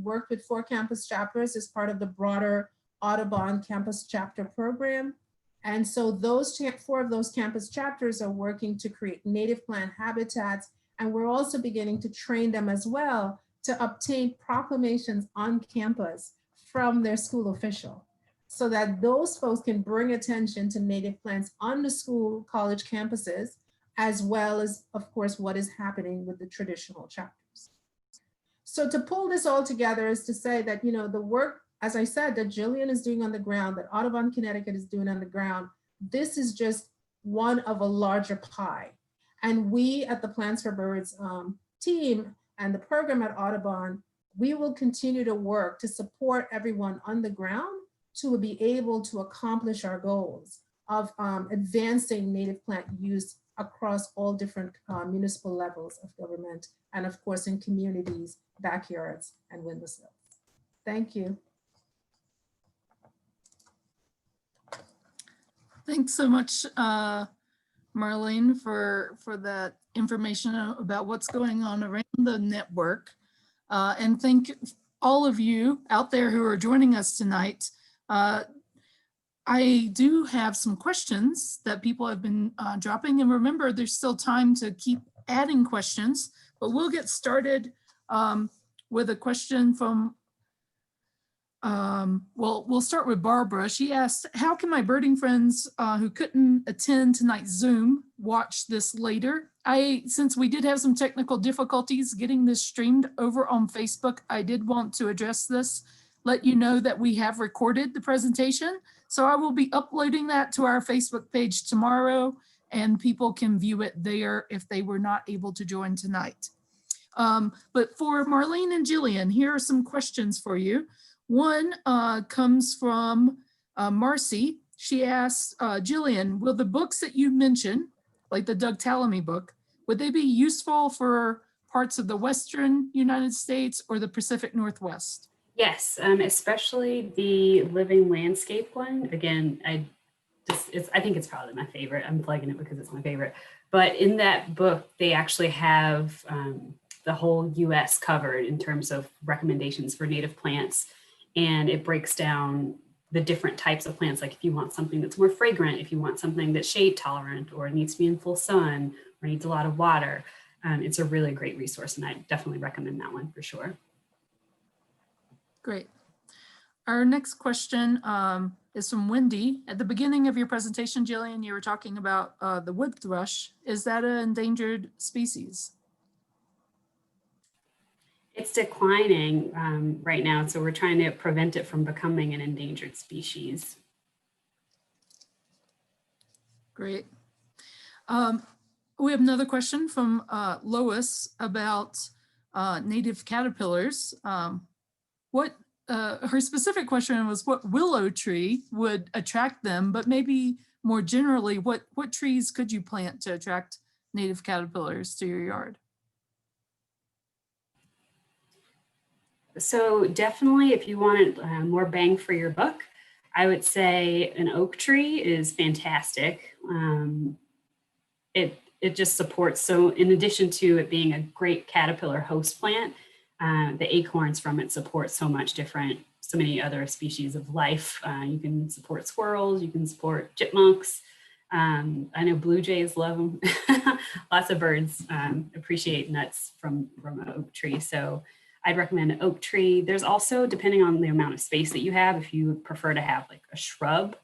worked with 4 campus chapters as part of the broader Audubon campus chapter program. And so those 4 of those campus chapters are working to create native plant habitats. And we're also beginning to train them as well to obtain proclamations on campus from their school official, so that those folks can bring attention to native plants on the school, college campuses, as well as, of course, what is happening with the traditional chapters. So to pull this all together is to say that, you know, the work, as I said, that Jillian is doing on the ground, that Audubon Connecticut is doing on the ground, this is just one of a larger pie. And we at the Plants for Birds team and the program at Audubon, we will continue to work to support everyone on the ground to be able to accomplish our goals of advancing native plant use across all different municipal levels of government, and of course in communities, backyards, and windowsills. Thank you. Thanks so much, Marlene, for that information about what's going on around the network. And thank all of you out there who are joining us tonight. I do have some questions that people have been dropping, and remember, there's still time to keep adding questions But we'll get started with a question from, we'll start with Barbara. She asked, how can my birding friends who couldn't attend tonight's Zoom watch this later? Since we did have some technical difficulties getting this streamed over on Facebook, I did want to address this, let you know that we have recorded the presentation. So I will be uploading that to our Facebook page tomorrow, and people can view it there if they were not able to join tonight. But for Marlene and Jillian, here are some questions for you. One comes from Marcy. She asks, Jillian, will the books that you mentioned, like the Doug Tallamy book, would they be useful for parts of the Western United States or the Pacific Northwest? Yes, especially the living landscape one. Again, I think it's probably my favorite. I'm plugging it because it's my favorite. But in that book, they actually have the whole US covered in terms of recommendations for native plants. And it breaks down the different types of plants. Like if you want something that's more fragrant, if you want something that's shade tolerant or needs to be in full sun or needs a lot of water, it's a really great resource. And I definitely recommend that one for sure. Great. Our next question is from Wendy. At the beginning of your presentation, Jillian, you were talking about the wood thrush. Is that an endangered species? It's declining right now, so we're trying to prevent it from becoming an endangered species. Great. We have another question from Lois about native caterpillars. Her specific question was what willow tree would attract them, but maybe more generally, what trees could you plant to attract native caterpillars to your yard? So definitely if you wanted more bang for your buck, I would say an oak tree is fantastic. It just supports, so in addition to it being a great caterpillar host plant, the acorns from it support so many other species of life. You can support squirrels, you can support chipmunks. I know blue jays love them. Lots of birds appreciate nuts from an oak tree. So I'd recommend an oak tree. There's also, depending on the amount of space that you have, if you prefer to have like a shrub,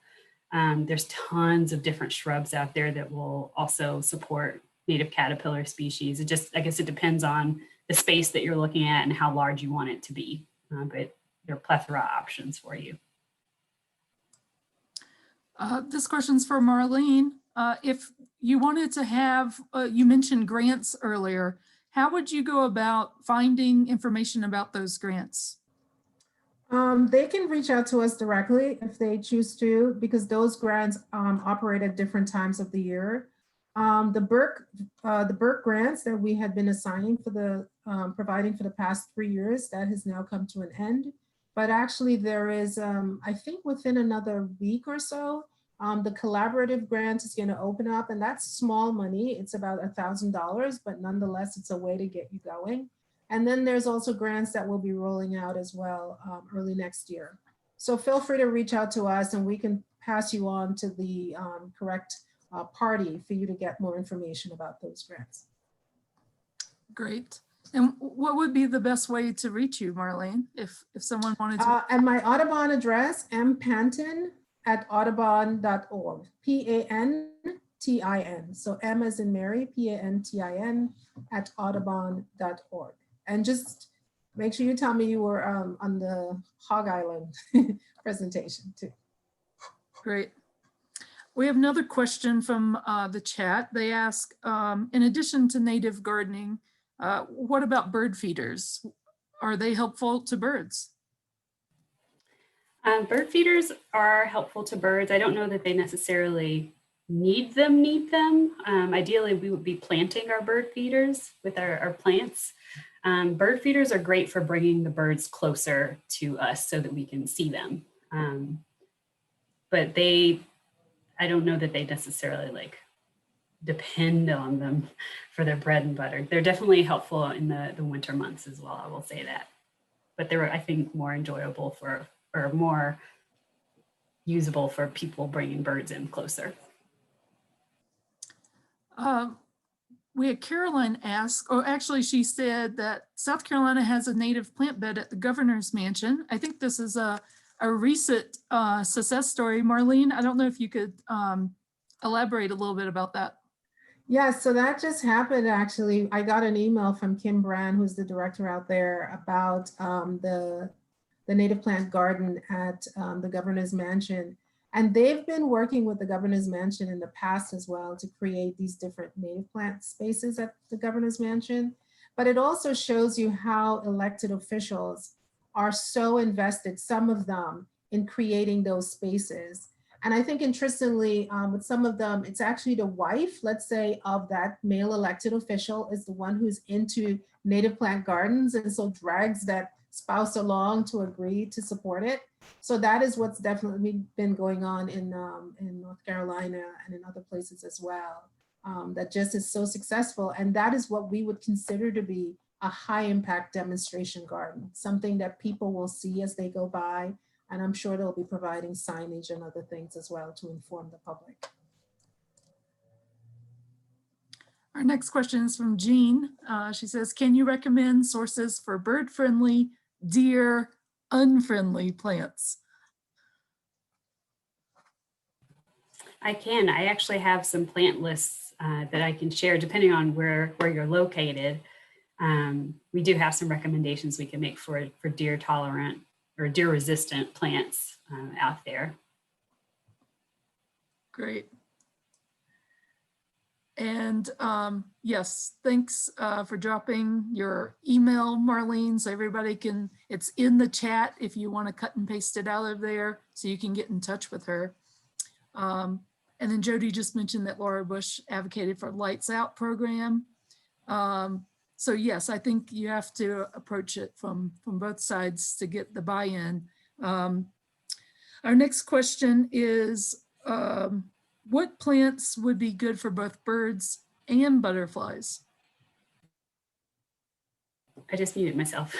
there's tons of different shrubs out there that will also support native caterpillar species. I guess it depends on the space that you're looking at and how large you want it to be, but there are plethora of options for you. This question's for Marlene. If you wanted to have, you mentioned grants earlier, how would you go about finding information about those grants? They can reach out to us directly if they choose to, because those grants operate at different times of the year. The Burke grants that we had been assigning for the providing for the past 3 years, that has now come to an end. But actually there is, I think within another week or so, the collaborative grant is going to open up, and that's small money. It's about $1,000, but nonetheless, it's a way to get you going. And then there's also grants that will be rolling out as well early next year. So feel free to reach out to us and we can pass you on to the correct party for you to get more information about those grants. Great. And what would be the best way to reach you, Marlene, if someone wanted to? At my Audubon address, mpantin@audubon.org, Pantin. So M as in Mary, Pantin @audubon.org. And just make sure you tell me you were on the Hog Island presentation too. Great. We have another question from the chat. They ask, in addition to native gardening, what about bird feeders? Are they helpful to birds? Bird feeders are helpful to birds. I don't know that they necessarily need them. Ideally, we would be planting our bird feeders with our plants. Bird feeders are great for bringing the birds closer to us so that we can see them. But I don't know that they necessarily depend on them for their bread and butter. They're definitely helpful in the winter months as well, I will say that. But they're, I think, more enjoyable or more usable for people bringing birds in closer. we had Caroline ask, or actually she said that South Carolina has a native plant bed at the governor's mansion. I think this is a recent success story. Marlene, I don't know if you could elaborate a little bit about that. Yeah, so that just happened actually. I got an email from Kim Brand, who's the director out there, about the native plant garden at the governor's mansion. And they've been working with the governor's mansion in the past as well to create these different native plant spaces at the governor's mansion. But it also shows you how elected officials are so invested, some of them, in creating those spaces. And I think interestingly, with some of them, it's actually the wife, let's say, of that male elected official is the one who's into native plant gardens, and so drags that spouse along to agree to support it. So that is what's definitely been going on in North Carolina and in other places as well. That just is so successful. And that is what we would consider to be a high impact demonstration garden, something that people will see as they go by. And I'm sure they'll be providing signage and other things as well to inform the public. Our next question is from Jean. She says, can you recommend sources for bird-friendly, deer, unfriendly plants? I can. I actually have some plant lists that I can share depending on where you're located. We do have some recommendations we can make for deer tolerant or deer resistant plants out there. Great. And yes, thanks for dropping your email, Marlene, so everybody can, it's in the chat if you want to cut and paste it out of there so you can get in touch with her. And then Jody just mentioned that Laura Bush advocated for Lights Out program. So yes, I think you have to approach it from both sides to get the buy-in. Our next question is, what plants would be good for both birds and butterflies? I just muted myself.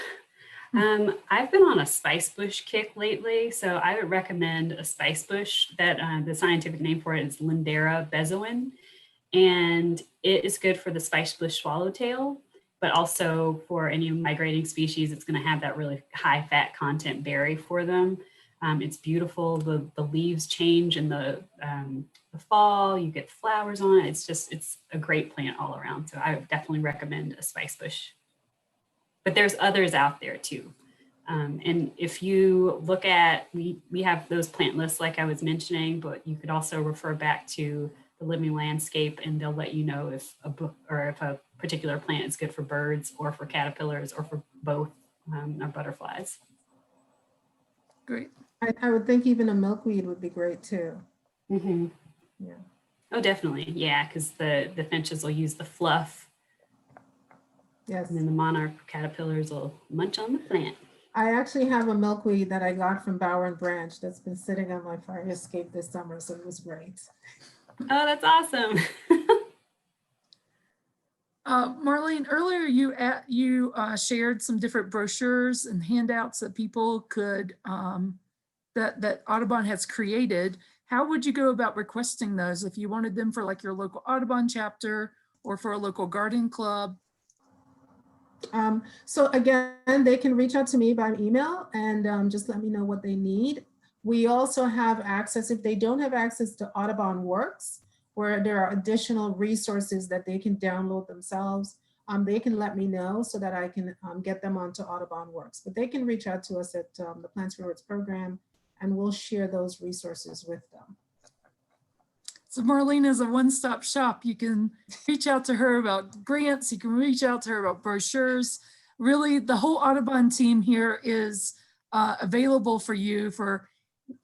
I've been on a spice bush kick lately, so I would recommend a spice bush that the scientific name for it is Lindera bezoin, and it is good for the spice bush swallowtail, but also for any migrating species. It's going to have that really high fat content berry for them. It's beautiful. The leaves change in the fall. You get flowers on it. It's a great plant all around. So I would definitely recommend a spice bush. But there's others out there too. And if you look at, we have those plant lists like I was mentioning, but you could also refer back to the Living Landscape and they'll let you know if a book or if a particular plant is good for birds or for caterpillars or for both or butterflies. Great. I would think even a milkweed would be great too. Mm-hmm. Yeah. Oh, definitely. Yeah, because the finches will use the fluff. Yes. And then the monarch caterpillars will munch on the plant. I actually have a milkweed that I got from Bower and Branch that's been sitting on my fire escape this summer, so it was great. Oh, that's awesome. Marlene, earlier you shared some different brochures and handouts that people could, that Audubon has created. How would you go about requesting those if you wanted them for like your local Audubon chapter or for a local garden club? So again, they can reach out to me by email and just let me know what they need. We also have access, if they don't have access to Audubon Works, where there are additional resources that they can download themselves, they can let me know so that I can get them onto Audubon Works. But they can reach out to us at the Plants for Words program, and we'll share those resources with them. So Marlene is a one-stop shop. You can reach out to her about grants. You can reach out to her about brochures. Really, the whole Audubon team here is available for you for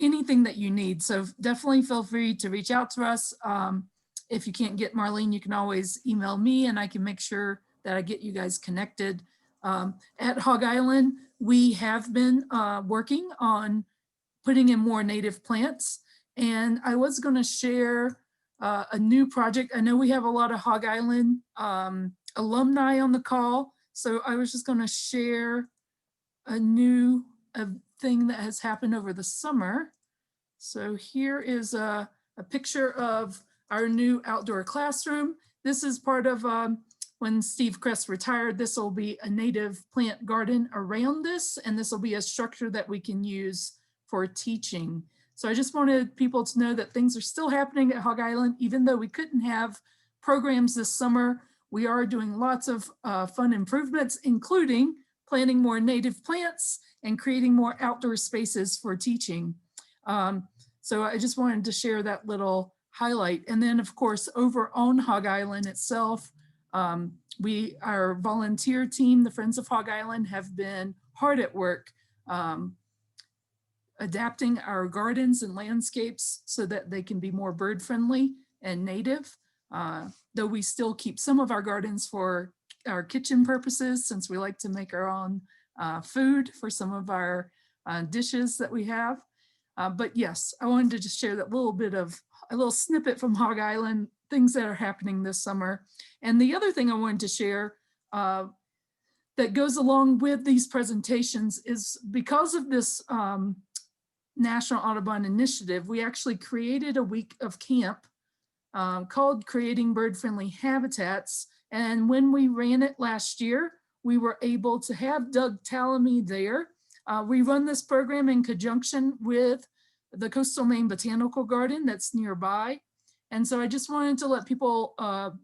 anything that you need. So definitely feel free to reach out to us. If you can't get Marlene, you can always email me and I can make sure that I get you guys connected. At Hog Island, we have been working on putting in more native plants. And I was going to share a new project. I know we have a lot of Hog Island alumni on the call. So I was just going to share a new thing that has happened over the summer. So here is a picture of our new outdoor classroom. this is part of when Steve Kress retired, this will be a native plant garden around this, and this will be a structure that we can use for teaching. So I just wanted people to know that things are still happening at Hog Island, even though we couldn't have programs this summer. We are doing lots of fun improvements, including planting more native plants and creating more outdoor spaces for teaching. So I just wanted to share that little highlight. And then of course, over on Hog Island itself, our volunteer team, the Friends of Hog Island, have been hard at work adapting our gardens and landscapes so that they can be more bird friendly and native. Though we still keep some of our gardens for our kitchen purposes, since we like to make our own food for some of our dishes that we have. But yes, I wanted to just share that a little snippet from Hog Island, things that are happening this summer. And the other thing I wanted to share that goes along with these presentations is because of this National Audubon Initiative, we actually created a week of camp called Creating Bird-Friendly Habitats. And when we ran it last year, we were able to have Doug Tallamy there. We run this program in conjunction with the Coastal Maine Botanical Garden that's nearby. And so I just wanted to let people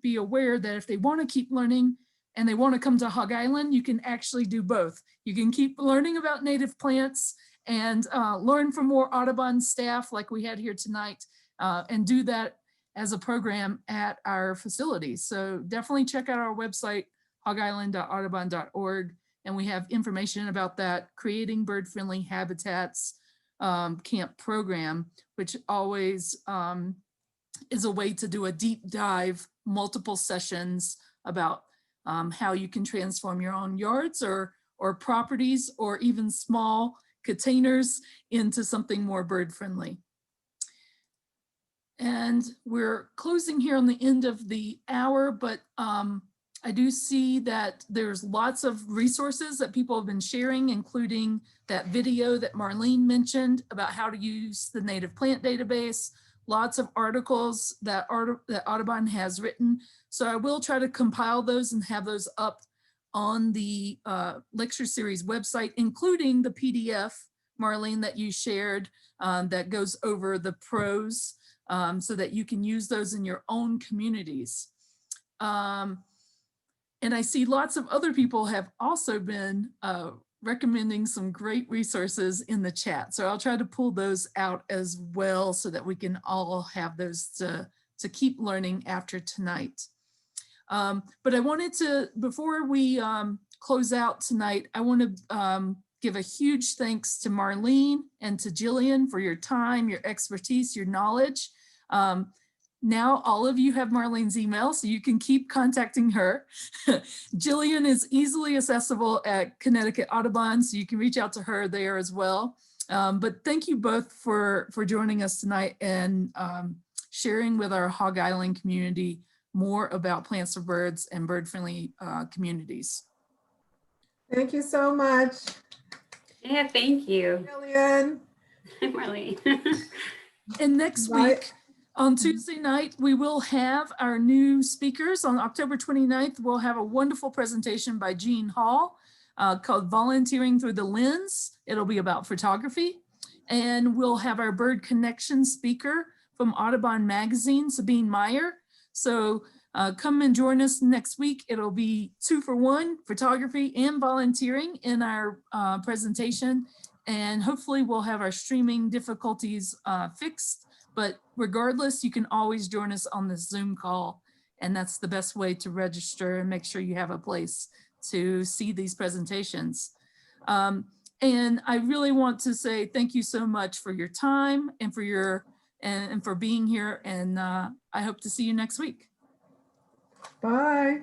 be aware that if they want to keep learning and they want to come to Hog Island, you can actually do both. You can keep learning about native plants and learn from more Audubon staff like we had here tonight, and do that as a program at our facilities. So definitely check out our website, hogisland.audubon.org, and we have information about that Creating Bird-Friendly Habitats camp program, which always is a way to do a deep dive, multiple sessions about how you can transform your own yards or properties or even small containers into something more bird-friendly. And we're closing here on the end of the hour, but I do see that there's lots of resources that people have been sharing, including that video that Marlene mentioned about how to use the native plant database, lots of articles that Audubon has written. So I will try to compile those and have those up on the lecture series website, including the PDF, Marlene, that you shared that goes over the pros so that you can use those in your own communities. And I see lots of other people have also been recommending some great resources in the chat. So I'll try to pull those out as well so that we can all have those to keep learning after tonight. But I wanted to, before we close out tonight, I want to give a huge thanks to Marlene and to Jillian for your time, your expertise, your knowledge. Now all of you have Marlene's email, so you can keep contacting her. Jillian is easily accessible at Connecticut Audubon, so you can reach out to her there as well. But thank you both for joining us tonight and sharing with our Hog Island community more about plants for birds and bird-friendly communities. Thank you so much. Yeah, thank you. Jillian. Marlene. And next week, on Tuesday night, we will have our new speakers. On October 29th, we'll have a wonderful presentation by Jean Hall called Volunteering Through the Lens. It'll be about photography. And we'll have our Bird Connection speaker from Audubon Magazine, Sabine Meyer. So come and join us next week. It'll be 2 for 1, photography and volunteering in our presentation. And hopefully we'll have our streaming difficulties fixed. But regardless, you can always join us on this Zoom call. And that's the best way to register and make sure you have a place to see these presentations. And I really want to say thank you so much for your time and for being here. And I hope to see you next week. Bye.